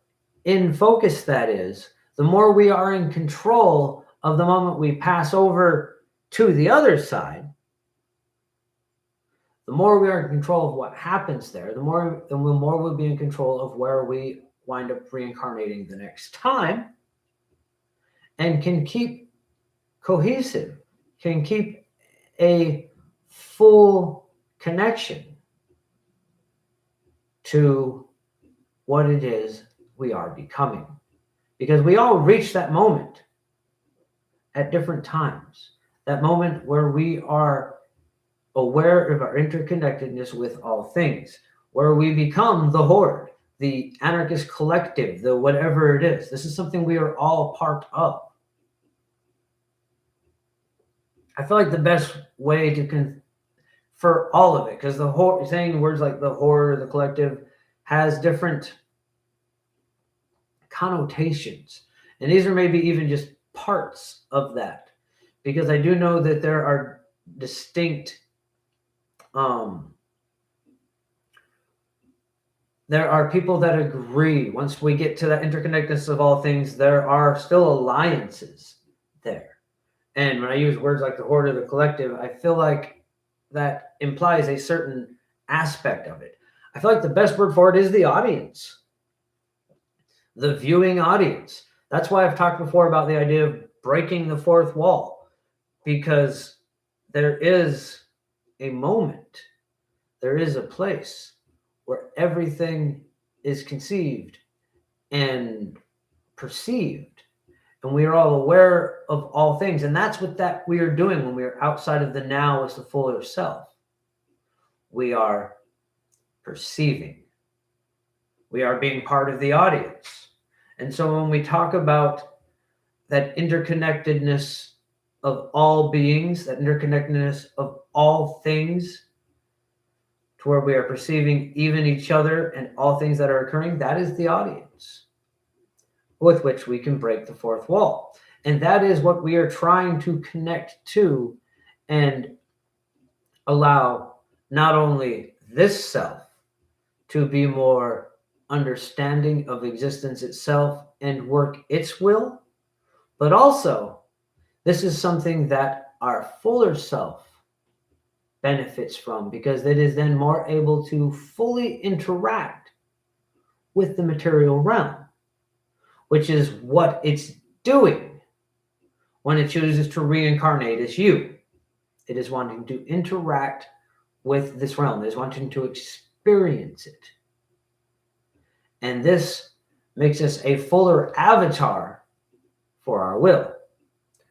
in focus that is, the more we are in control of the moment we pass over to the other side. The more we are in control of what happens there, the more we'll be in control of where we wind up reincarnating the next time, and can keep cohesive, can keep a full connection to what it is we are becoming. Because we all reach that moment at different times, that moment where we are aware of our interconnectedness with all things, where we become the horde, the anarchist collective, the whatever it is. This is something we are all part of. I feel like the best way to for all of it, because the horde, saying words like the horde or the collective has different connotations, and these are maybe even just parts of that, because I do know that there are distinct there are people that agree once we get to that interconnectedness of all things, there are still alliances there. And when I use words like the horde or the collective, I feel like that implies a certain aspect of it. I feel like the best word for it is the audience, the viewing audience. That's why I've talked before about the idea of breaking the fourth wall, because there is a moment, there is a place where everything is conceived and perceived, and we are all aware of all things. And that's what that we are doing when we are outside of the now as the fuller self. We are perceiving. We are being part of the audience. And so when we talk about that interconnectedness of all beings, that interconnectedness of all things, to where we are perceiving even each other and all things that are occurring, that is the audience with which we can break the fourth wall. And that is what we are trying to connect to, and allow not only this self to be more understanding of existence itself and work its will, but also this is something that our fuller self benefits from, because it is then more able to fully interact with the material realm, which is what it's doing when it chooses to reincarnate as you. It is wanting to interact with this realm. It is wanting to experience it. And this makes us a fuller avatar for our will.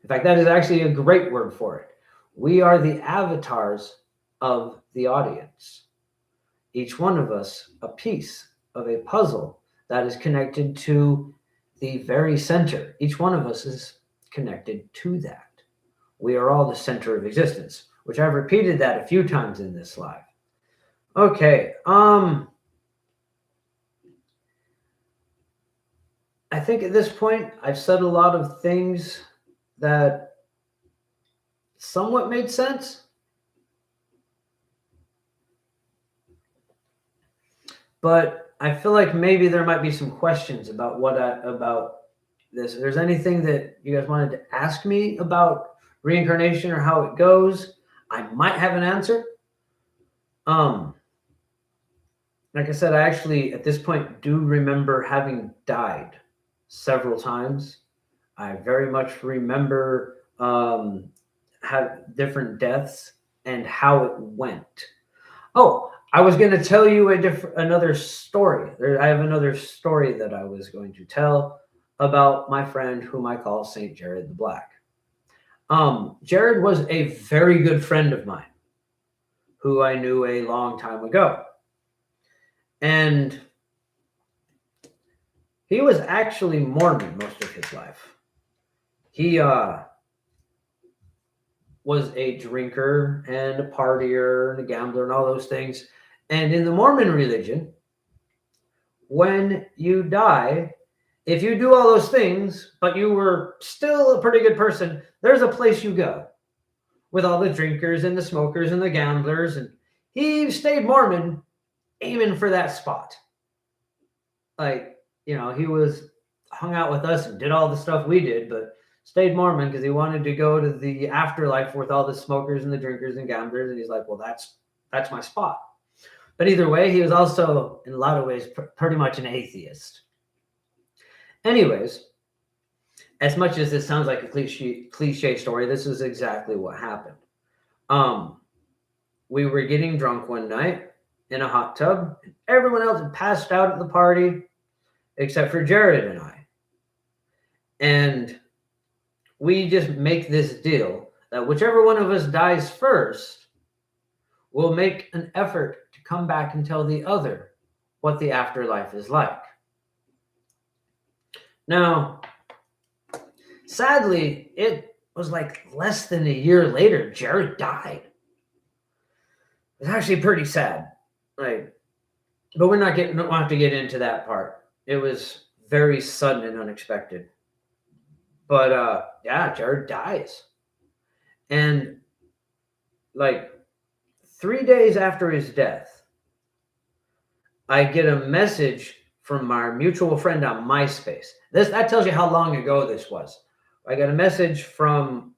In fact, that is actually a great word for it. We are the avatars of the audience. Each one of us a piece of a puzzle that is connected to the very center. Each one of us is connected to that. We are all the center of existence, which I've repeated that a few times in this live. Okay. I think at this point I've said a lot of things that somewhat made sense. But I feel like maybe there might be some questions about about this. If there's anything that you guys wanted to ask me about reincarnation or how it goes, I might have an answer. Like I said, I actually at this point do remember having died several times. I very much remember have different deaths and how it went. Oh, I was going to tell you another story. I have another story that I was going to tell about my friend whom I call Saint Jared the Black. Jared was a very good friend of mine who I knew a long time ago. And he was actually Mormon most of his life. He was a drinker and a partier and a gambler and all those things. And in the Mormon religion, when you die, if you do all those things, but you were still a pretty good person, there's a place you go with all the drinkers and the smokers and the gamblers. And he stayed Mormon, aiming for that spot. Like, he hung out with us and did all the stuff we did, but stayed Mormon because he wanted to go to the afterlife with all the smokers and the drinkers and gamblers. And he's like, well, that's my spot. But either way, he was also, in a lot of ways, pretty much an atheist. Anyways, as much as this sounds like a cliche story, this is exactly what happened. We were getting drunk one night in a hot tub. And everyone else had passed out at the party except for Jared and I. And we just make this deal that whichever one of us dies first will make an effort to come back and tell the other what the afterlife is like. Now, sadly, it was like less than a year later, Jared died. It's actually pretty sad. But we're not don't have to get into that part. It was very sudden and unexpected. But yeah, Jared dies. And 3 days after his death, I get a message from our mutual friend on MySpace. That tells you how long ago this was. I got a message from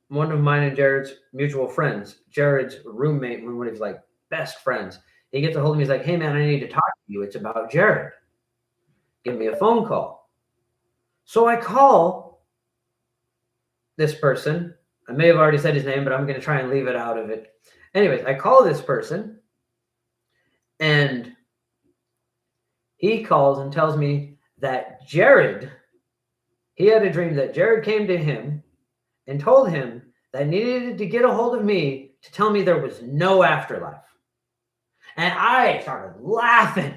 one of mine and Jared's mutual friends, Jared's roommate, one of his best friends. He gets a hold of me. He's like, hey man, I need to talk to you. It's about Jared. Give me a phone call. So I call this person. I may have already said his name, but I'm going to try and leave it out of it. Anyways, I call this person and he calls and tells me that he had a dream that Jared came to him and told him that he needed to get a hold of me to tell me there was no afterlife. And I started laughing.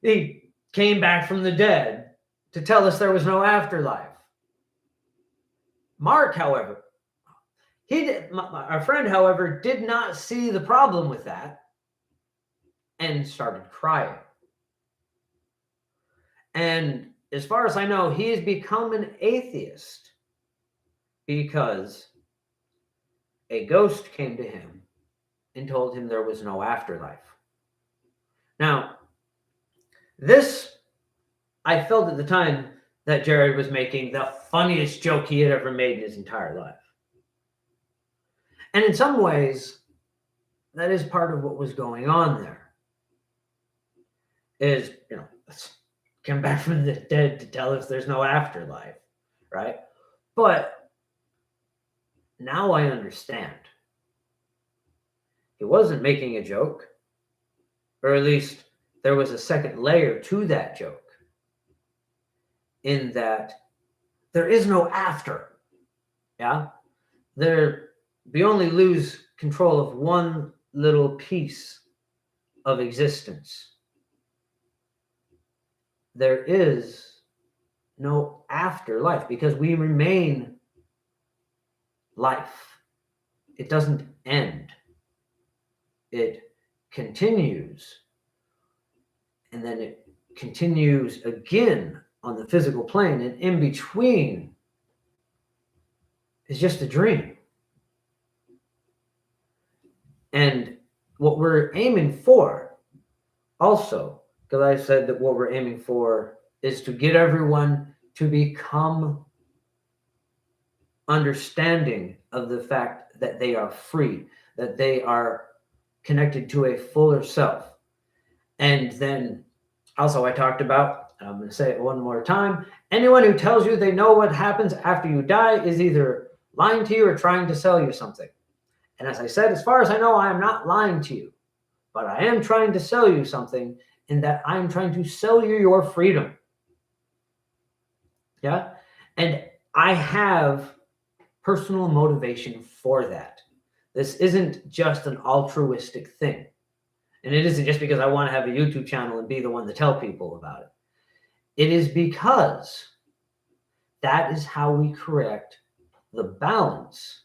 He came back from the dead to tell us there was no afterlife. Mark, however, our friend, however, did not see the problem with that and started crying. And as far as I know, he has become an atheist because a ghost came to him and told him there was no afterlife. Now, this, I felt at the time that Jared was making the funniest joke he had ever made in his entire life. And in some ways, that is part of what was going on there. Is, let's come back from the dead to tell us there's no afterlife, right? But now I understand. He wasn't making a joke, or at least there was a second layer to that joke, in that there is no after. Yeah? We only lose control of one little piece of existence. There is no afterlife because we remain life. It doesn't end. It continues. And then it continues again on the physical plane. And in between is just a dream. And what we're aiming for also, because I said that what we're aiming for is to get everyone to become understanding of the fact that they are free, that they are connected to a fuller self. And then also I talked about, I'm going to say it one more time, anyone who tells you they know what happens after you die is either lying to you or trying to sell you something. And as I said, as far as I know, I am not lying to you, but I am trying to sell you something in that I am trying to sell you your freedom. Yeah. And I have personal motivation for that. This isn't just an altruistic thing. And it isn't just because I want to have a YouTube channel and be the one to tell people about it. It is because that is how we correct the balance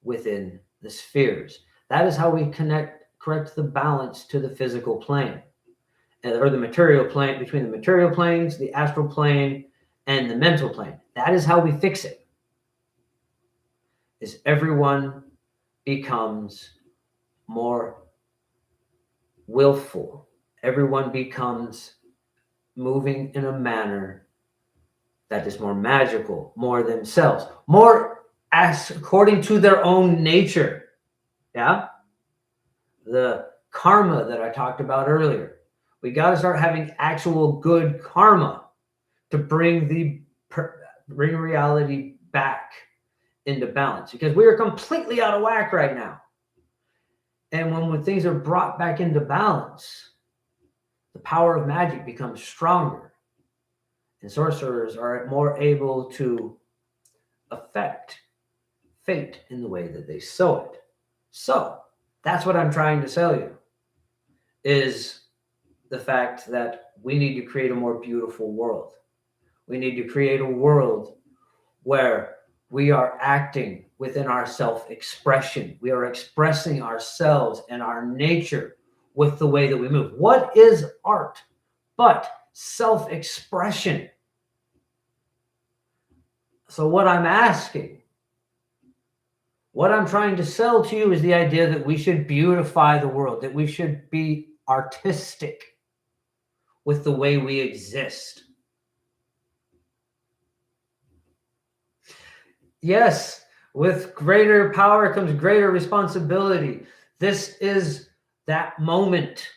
within the spheres. That is how we correct the balance to the physical plane, or the material plane, between the material planes, the astral plane, and the mental plane. That is how we fix it. Is everyone becomes more willful. Everyone becomes moving in a manner that is more magical, more themselves, more as according to their own nature. Yeah. The karma that I talked about earlier. We got to start having actual good karma to bring reality back into balance, because we are completely out of whack right now. And when things are brought back into balance, the power of magic becomes stronger, and sorcerers are more able to affect fate in the way that they sow it. So that's what I'm trying to sell you, is the fact that we need to create a more beautiful world. We need to create a world where we are acting within our self-expression. We are expressing ourselves and our nature with the way that we move. What is art but self-expression? So what I'm asking, what I'm trying to sell to you is the idea that we should beautify the world, that we should be artistic with the way we exist. Yes, with greater power comes greater responsibility. This is that moment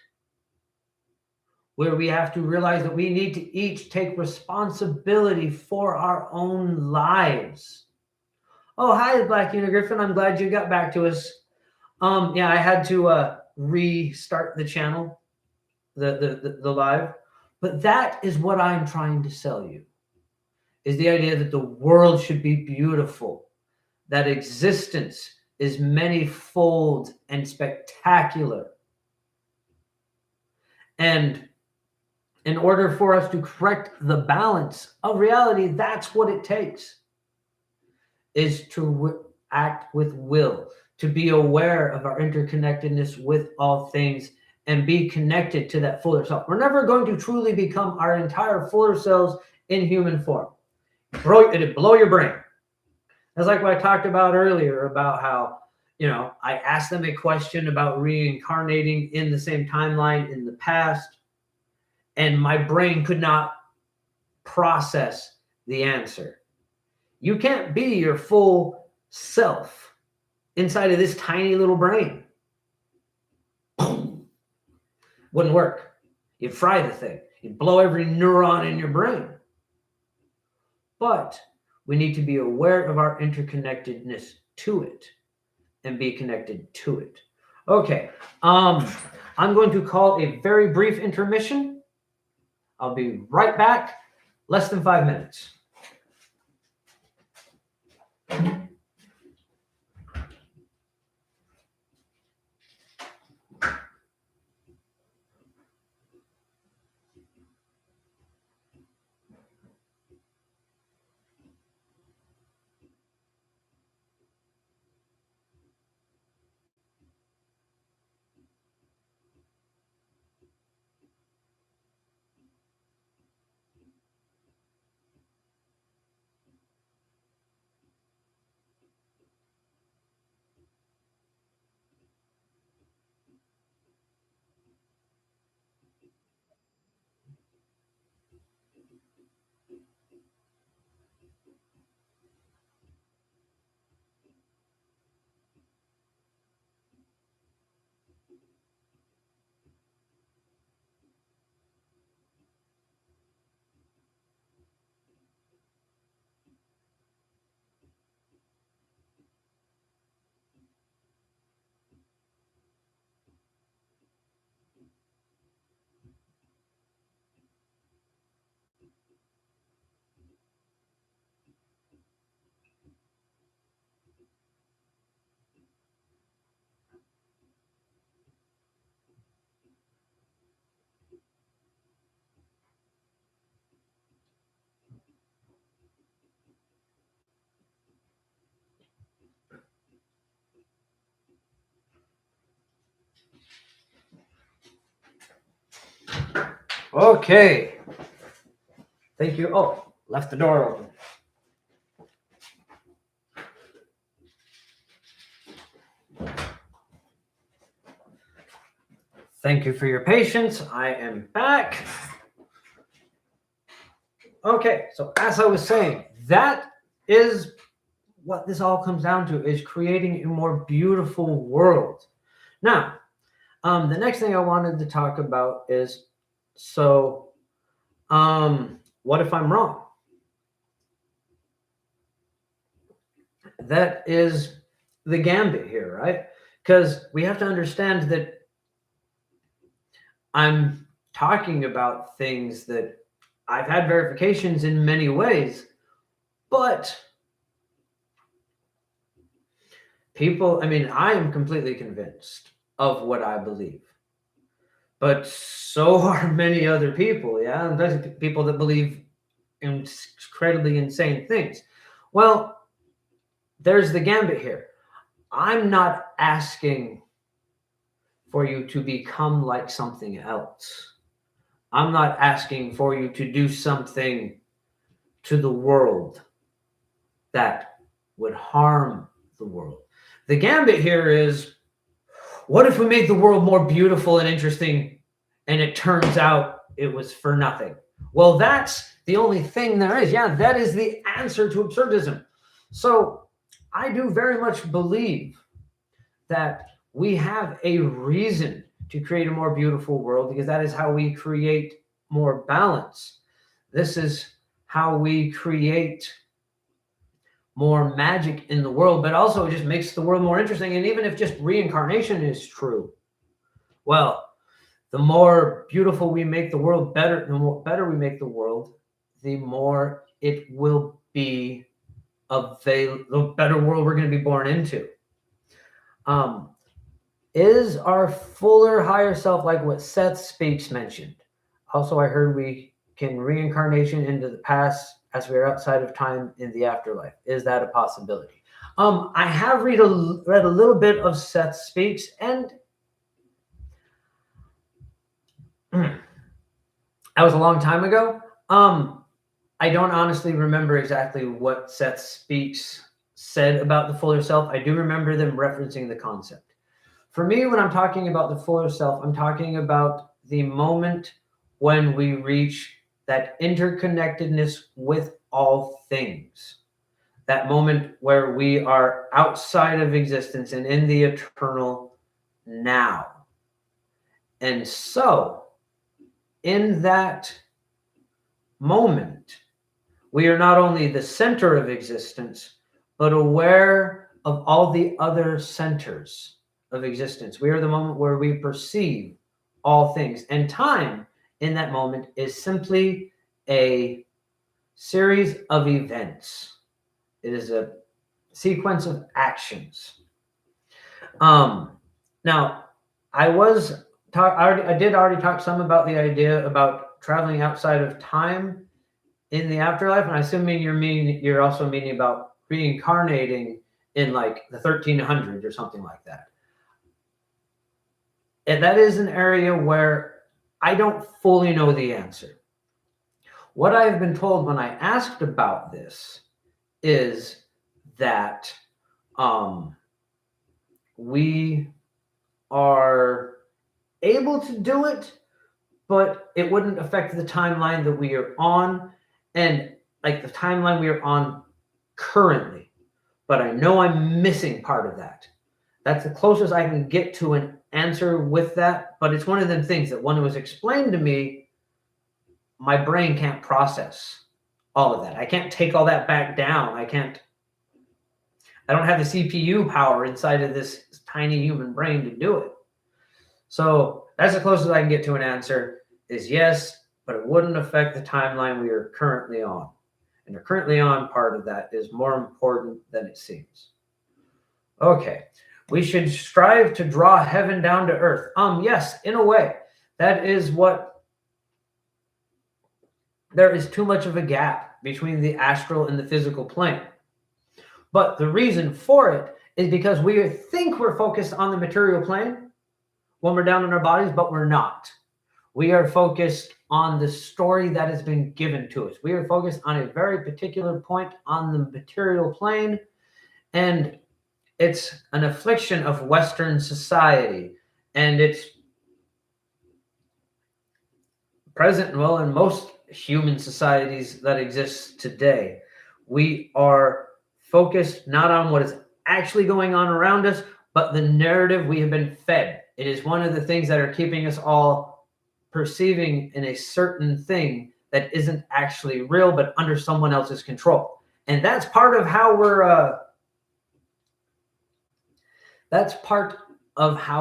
where we have to realize that we need to each take responsibility for our own lives. Oh, hi, Black Unigriffin. I'm glad you got back to us. Yeah, I had to restart the channel, the live. But that is what I'm trying to sell you, is the idea that the world should be beautiful, that existence is many-fold and spectacular. And in order for us to correct the balance of reality, that's what it takes, is to act with will, to be aware of our interconnectedness with all things and be connected to that fuller self. We're never going to truly become our entire fuller selves in human form. It'd blow your brain. That's like what I talked about earlier about how, I asked them a question about reincarnating in the same timeline in the past, and my brain could not process the answer. You can't be your full self inside of this tiny little brain. Wouldn't work. You'd fry the thing. You'd blow every neuron in your brain. But we need to be aware of our interconnectedness to it and be connected to it. Okay. I'm going to call a very brief intermission. I'll be right back. Less than 5 minutes. Okay. Thank you. Oh, left the door open. Thank you for your patience. I am back. Okay, so as I was saying, that is what this all comes down to, is creating a more beautiful world. Now, the next thing I wanted to talk about is, so what if I'm wrong? That is the gambit here, right? Because we have to understand that I'm talking about things that I've had verifications in many ways, but people, I mean, I am completely convinced of what I believe, but so are many other people. Yeah, there's people that believe incredibly insane things. Well, there's the gambit here. I'm not asking for you to become like something else. I'm not asking for you to do something to the world that would harm the world. The gambit here is, what if we made the world more beautiful and interesting and it turns out it was for nothing? Well, that's the only thing there is. Yeah, that is the answer to absurdism. So I do very much believe that we have a reason to create a more beautiful world, because that is how we create more balance. This is how we create more magic in the world, but also it just makes the world more interesting. And even if just reincarnation is true, well, the more beautiful we make the world, better, the more better we make the world, the more it will be the better world we're going to be born into. Is our fuller higher self like what Seth Speaks mentioned? Also, I heard we can reincarnation into the past as we are outside of time in the afterlife. Is that a possibility? I have read a little bit of Seth Speaks, and that was a long time ago. I don't honestly remember exactly what Seth Speaks said about the fuller self. I do remember them referencing the concept. For me, when I'm talking about the fuller self, I'm talking about the moment when we reach that interconnectedness with all things. That moment where we are outside of existence and in the eternal now. And so, in that moment, we are not only the center of existence, but aware of all the other centers of existence. We are the moment where we perceive all things. And time in that moment is simply a series of events. It is a sequence of actions. Now, I did already talk some about the idea about traveling outside of time in the afterlife, and I assume you're also meaning about reincarnating in like the 1300s or something like that. And that is an area where I don't fully know the answer. What I have been told when I asked about this is that we are able to do it, but it wouldn't affect the timeline that we are on, and like the timeline we are on currently. But I know I'm missing part of that. That's the closest I can get to an answer with that. But it's one of them things that when it was explained to me, my brain can't process all of that. I can't take all that back down. I don't have the CPU power inside of this tiny human brain to do it. So that's the closest I can get to an answer, is yes, but it wouldn't affect the timeline we are currently on. And the currently on part of that is more important than it seems. Okay. We should strive to draw heaven down to earth. Yes, in a way. That is what, there is too much of a gap between the astral and the physical plane. But the reason for it is because we think we're focused on the material plane when we're down in our bodies, but we're not. We are focused on the story that has been given to us. We are focused on a very particular point on the material plane, and it's an affliction of Western society, and it's present, well, in most human societies that exist today. We are focused not on what is actually going on around us, but the narrative we have been fed. It is one of the things that are keeping us all perceiving in a certain thing that isn't actually real, but under someone else's control. And that's part of how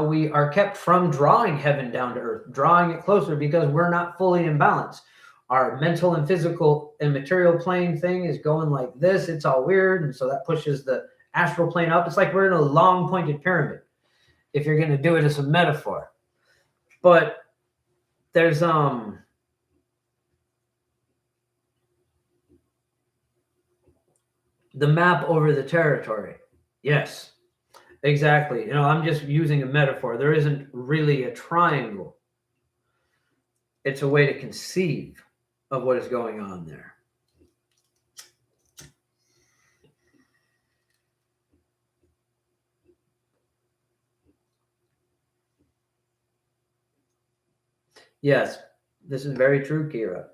we are kept from drawing heaven down to earth, drawing it closer, because we're not fully in balance. Our mental and physical and material plane thing is going like this. It's all weird. And so that pushes the astral plane up. It's like we're in a long pointed pyramid, if you're going to do it as a metaphor. But there's the map over the territory. Yes, exactly. I'm just using a metaphor. There isn't really a triangle. It's a way to conceive of what is going on there. Yes, this is very true, Kira.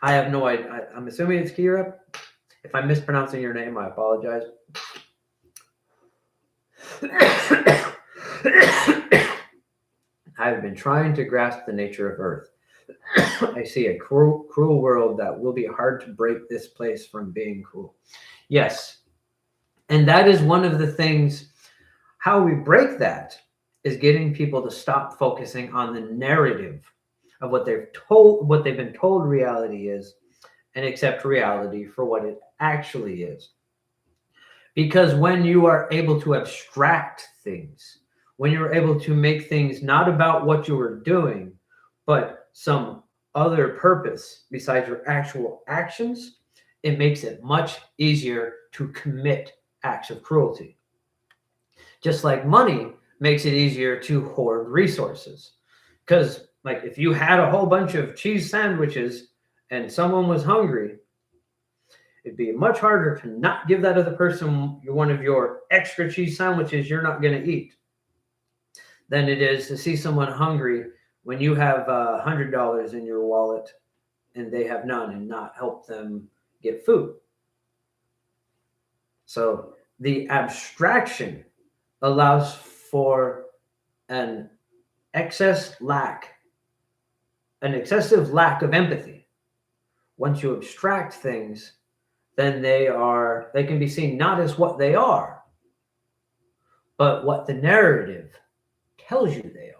I have no idea. I'm assuming it's Kira. If I'm mispronouncing your name, I apologize. I've been trying to grasp the nature of Earth. I see a cruel world that will be hard to break this place from being cruel. Yes. And that is one of the things. How we break that is getting people to stop focusing on the narrative of what they've been told reality is, and accept reality for what it actually is. Because when you are able to abstract things, when you're able to make things not about what you were doing, but some other purpose besides your actual actions, it makes it much easier to commit acts of cruelty. Just like money makes it easier to hoard resources. Because like if you had a whole bunch of cheese sandwiches and someone was hungry, it'd be much harder to not give that other person one of your extra cheese sandwiches you're not going to eat than it is to see someone hungry when you have $100 in your wallet and they have none, and not help them get food. So the abstraction allows for an excessive lack of empathy. Once you abstract things, then they can be seen not as what they are, but what the narrative tells you they are.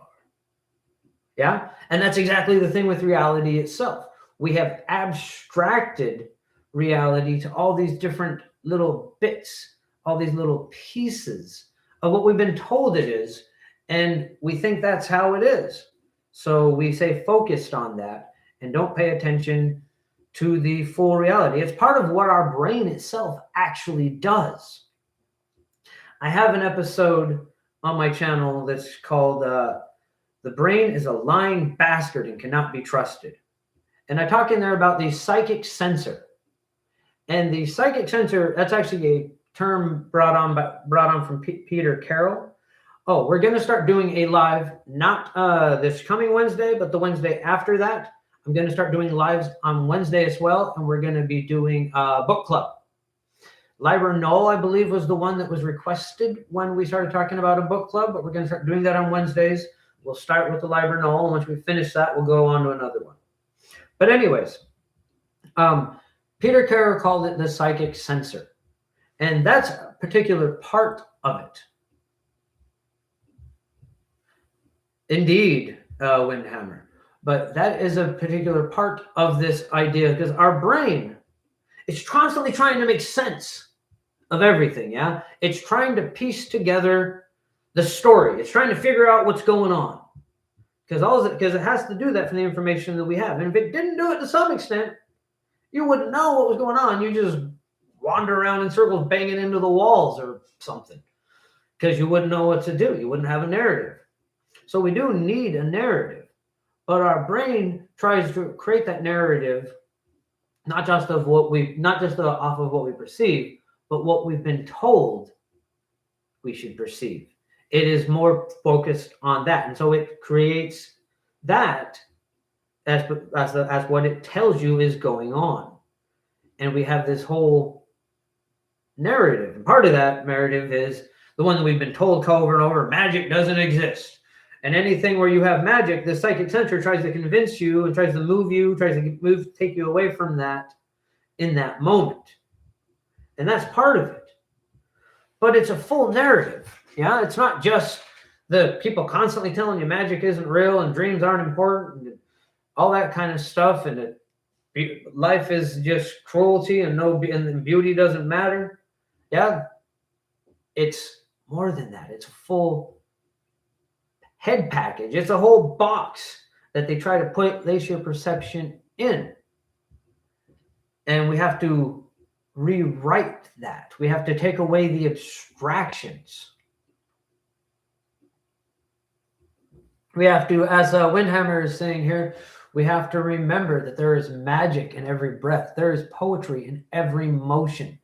Yeah? And that's exactly the thing with reality itself. We have abstracted reality to all these different little bits, all these little pieces of what we've been told it is, and we think that's how it is. So we stay focused on that and don't pay attention to the full reality. It's part of what our brain itself actually does. I have an episode on my channel that's called The Brain is a Lying Bastard and Cannot Be Trusted. And I talk in there about the psychic sensor. And the psychic sensor, that's actually a term brought on from Peter Carroll. Oh, we're going to start doing a live, not this coming Wednesday, but the Wednesday after that. I'm going to start doing lives on Wednesday as well, and we're going to be doing a book club. Liber Null, I believe, was the one that was requested when we started talking about a book club, but we're going to start doing that on Wednesdays. We'll start with the Liber Null, and once we finish that, we'll go on to another one. But anyways, Peter Carroll called it the psychic sensor, and that's a particular part of it. Indeed, Windhammer. But that is a particular part of this idea, because our brain is constantly trying to make sense of everything, yeah? It's trying to piece together the story. It's trying to figure out what's going on. Because it has to do that from the information that we have. And if it didn't do it to some extent, you wouldn't know what was going on. You just wander around in circles banging into the walls or something, because you wouldn't know what to do. You wouldn't have a narrative. So we do need a narrative. But our brain tries to create that narrative, not just off of what we perceive, but what we've been told we should perceive. It is more focused on that, and so it creates that as what it tells you is going on. And we have this whole narrative, and part of that narrative is the one that we've been told over and over: magic doesn't exist. And anything where you have magic, the psychic center tries to convince you and tries to move you, take you away from that in that moment. And that's part of it. But it's a full narrative. Yeah, it's not just the people constantly telling you magic isn't real and dreams aren't important and all that kind of stuff, and that life is just cruelty and beauty doesn't matter. Yeah, it's more than that. It's a full head package. It's a whole box that they try to place your perception in. And we have to rewrite that. We have to take away the abstractions. We have to, as Windhammer is saying here, we have to remember that there is magic in every breath. There is poetry in every motion.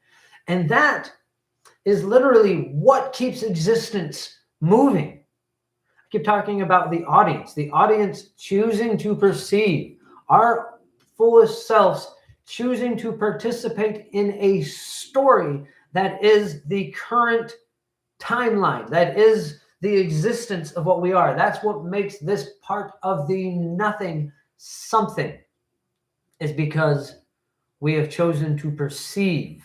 And that is literally what keeps existence moving. I keep talking about the audience choosing to perceive, our fullest selves choosing to participate in a story that is the current timeline, that is the existence of what we are. That's what makes this part of the nothing something, is because we have chosen to perceive.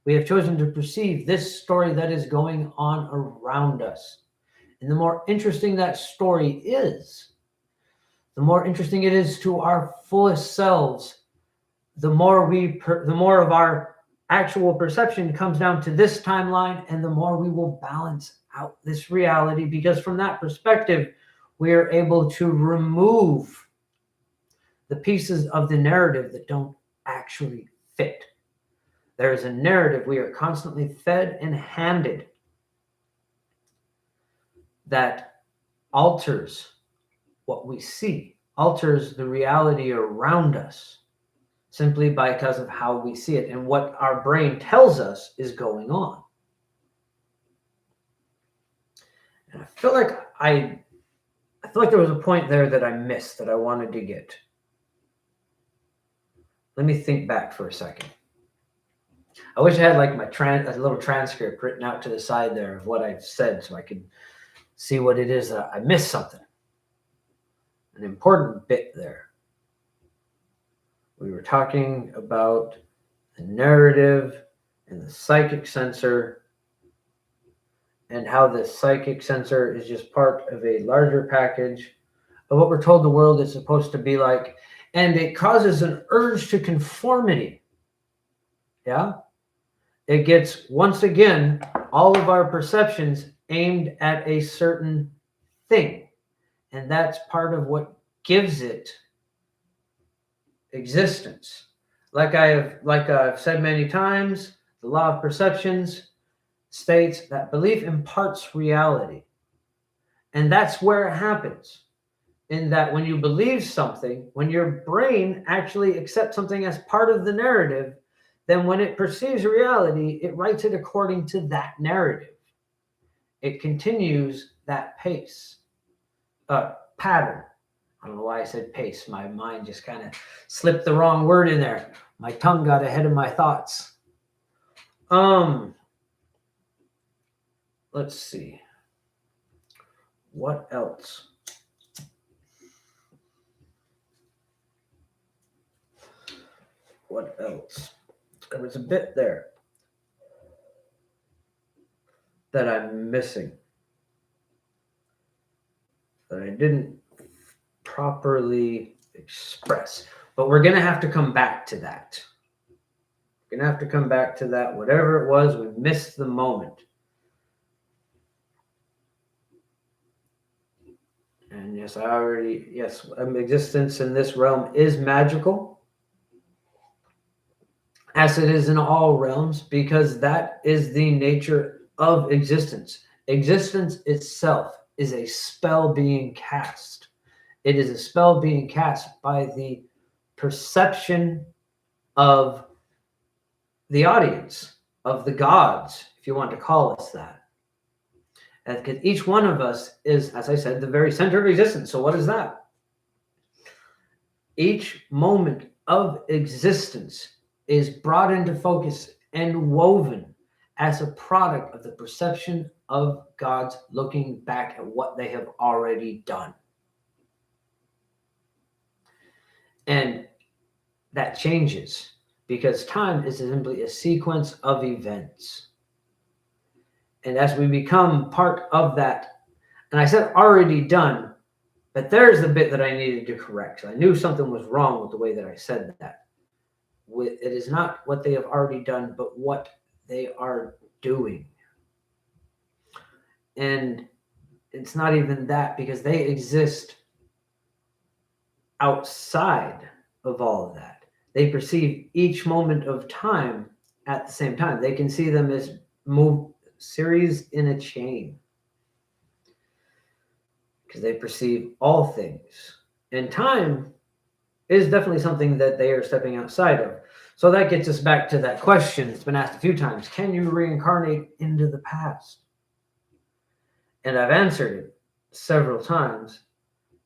We have chosen to perceive this story that is going on around us. And the more interesting that story is, the more interesting it is to our fullest selves, the more of our actual perception comes down to this timeline, and the more we will balance out this reality, because from that perspective, we are able to remove the pieces of the narrative that don't actually fit. There is a narrative we are constantly fed and handed that alters what we see, alters the reality around us, simply because of how we see it and what our brain tells us is going on. And I feel like there was a point there that I missed that I wanted to get. Let me think back for a second. I wish I had like a little transcript written out to the side there of what I've said, so I could see what it is that I missed something. An important bit there. We were talking about the narrative and the psychic sensor, and how the psychic sensor is just part of a larger package of what we're told the world is supposed to be like. And it causes an urge to conformity. Yeah? It gets, once again, all of our perceptions aimed at a certain thing. And that's part of what gives it existence. Like I've said many times, the law of perceptions states that belief imparts reality. And that's where it happens. In that when you believe something, when your brain actually accepts something as part of the narrative, then when it perceives reality, it writes it according to that narrative. It continues that pattern. I don't know why I said pace. My mind just kind of slipped the wrong word in there. My tongue got ahead of my thoughts. Let's see. What else? What else? There was a bit there that I'm missing, that I didn't properly express. But we're going to have to come back to that. We're going to have to come back to that. Whatever it was, we missed the moment. And yes, existence in this realm is magical, as it is in all realms, because that is the nature of existence. Existence itself is a spell being cast. It is a spell being cast by the perception of the audience, of the gods, if you want to call us that. And because each one of us is, as I said, the very center of existence. So what is that? Each moment of existence is brought into focus and woven as a product of the perception of gods looking back at what they have already done. And that changes because time is simply a sequence of events. And as we become part of that, and I said already done, but there's the bit that I needed to correct. I knew something was wrong with the way that I said that. It is not what they have already done, but what they are doing. And it's not even that, because they exist outside of all of that. They perceive each moment of time at the same time. They can see them as series in a chain, because they perceive all things. And time is definitely something that they are stepping outside of. So that gets us back to that question that's been asked a few times. Can you reincarnate into the past? And I've answered it several times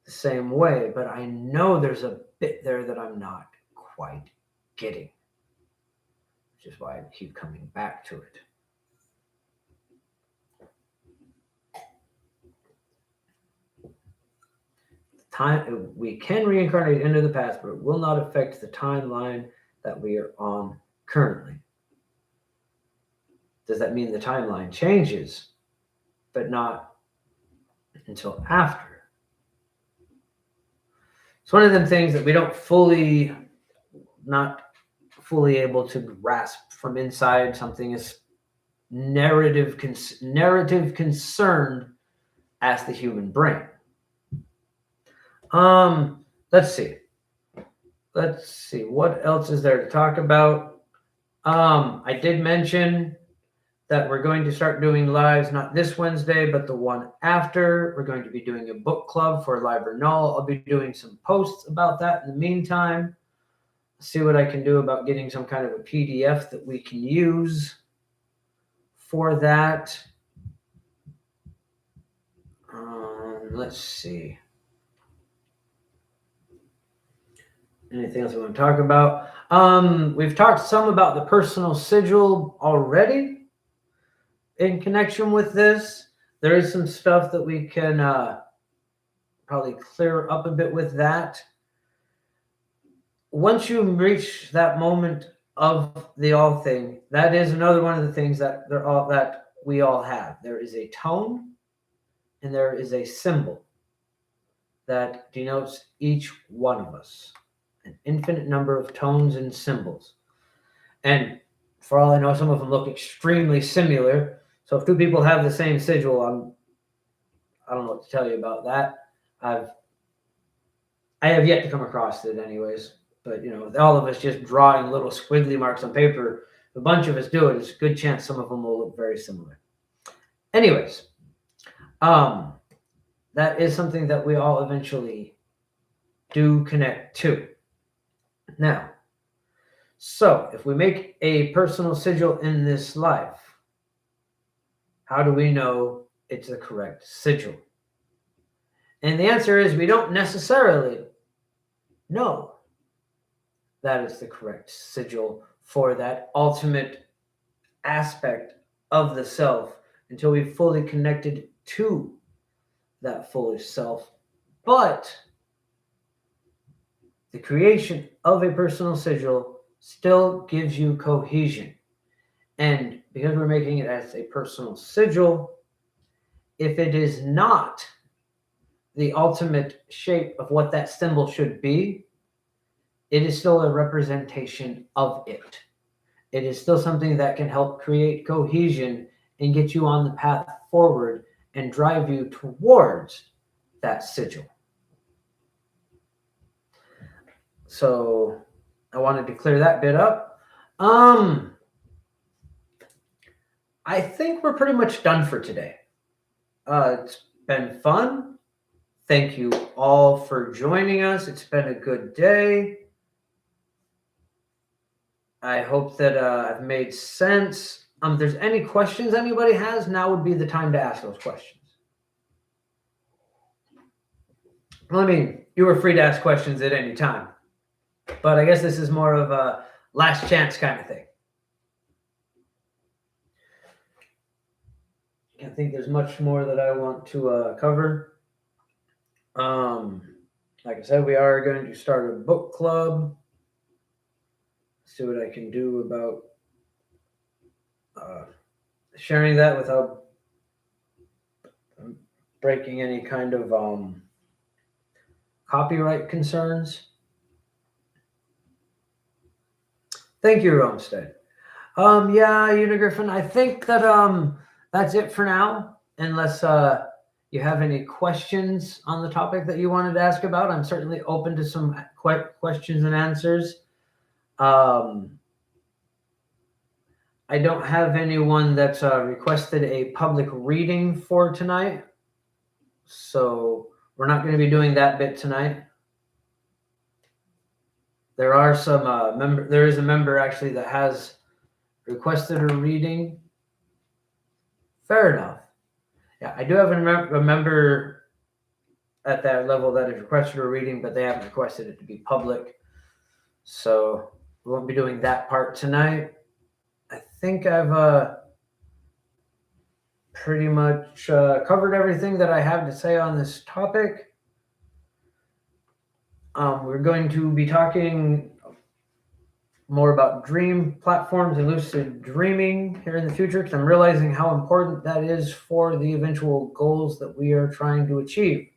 the same way, but I know there's a bit there that I'm not quite getting, which is why I keep coming back to it. Time, we can reincarnate into the past, but it will not affect the timeline that we are on currently. Does that mean the timeline changes, but not until after? It's one of them things that we don't not fully able to grasp from inside something as narrative concerned as the human brain. Let's see. What else is there to talk about? I did mention that we're going to start doing lives, not this Wednesday, but the one after. We're going to be doing a book club for Live or Null. I'll be doing some posts about that in the meantime. See what I can do about getting some kind of a PDF that we can use for that. Let's see. Anything else we want to talk about? We've talked some about the personal sigil already in connection with this. There is some stuff that we can probably clear up a bit with that. Once you reach that moment of the all thing, that is another one of the things that we all have. There is a tone and there is a symbol that denotes each one of us. An infinite number of tones and symbols. And for all I know, some of them look extremely similar. So if two people have the same sigil, I don't know what to tell you about that. I have yet to come across it anyways. But, all of us just drawing little squiggly marks on paper, a bunch of us do it. It's a good chance some of them will look very similar. Anyways, that is something that we all eventually do connect to. Now, so if we make a personal sigil in this life, how do we know it's the correct sigil? And the answer is we don't necessarily know that is the correct sigil for that ultimate aspect of the self until we've fully connected to that fullest self. But the creation of a personal sigil still gives you cohesion. And because we're making it as a personal sigil, if it is not the ultimate shape of what that symbol should be, it is still a representation of it. It is still something that can help create cohesion and get you on the path forward and drive you towards that sigil. So I wanted to clear that bit up. I think we're pretty much done for today. It's been fun. Thank you all for joining us. It's been a good day. I hope that I've made sense. If there's any questions anybody has, now would be the time to ask those questions. Well, I mean, you were free to ask questions at any time, but I guess this is more of a last chance kind of thing. I can't think there's much more that I want to cover. Like I said, we are going to start a book club. See what I can do about sharing that without breaking any kind of copyright concerns. Thank you, Romstead. Yeah, Unigriffin, I think that that's it for now, unless you have any questions on the topic that you wanted to ask about. I'm certainly open to some questions and answers. I don't have anyone that's requested a public reading for tonight, so we're not going to be doing that bit tonight. There are some there is a member actually that has requested a reading. Fair enough. Yeah, I do have a member at that level that has requested a reading, but they haven't requested it to be public. So we won't be doing that part tonight. I think I've pretty much covered everything that I have to say on this topic. We're going to be talking more about dream platforms and lucid dreaming here in the future, because I'm realizing how important that is for the eventual goals that we are trying to achieve.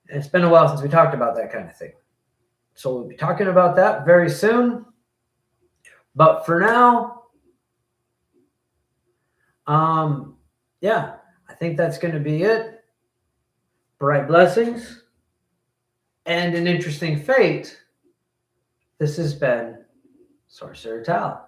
And it's been a while since we talked about that kind of thing. So we'll be talking about that very soon. But for now, yeah, I think that's going to be it. Bright blessings and an interesting fate. This has been Sorcerer Tal.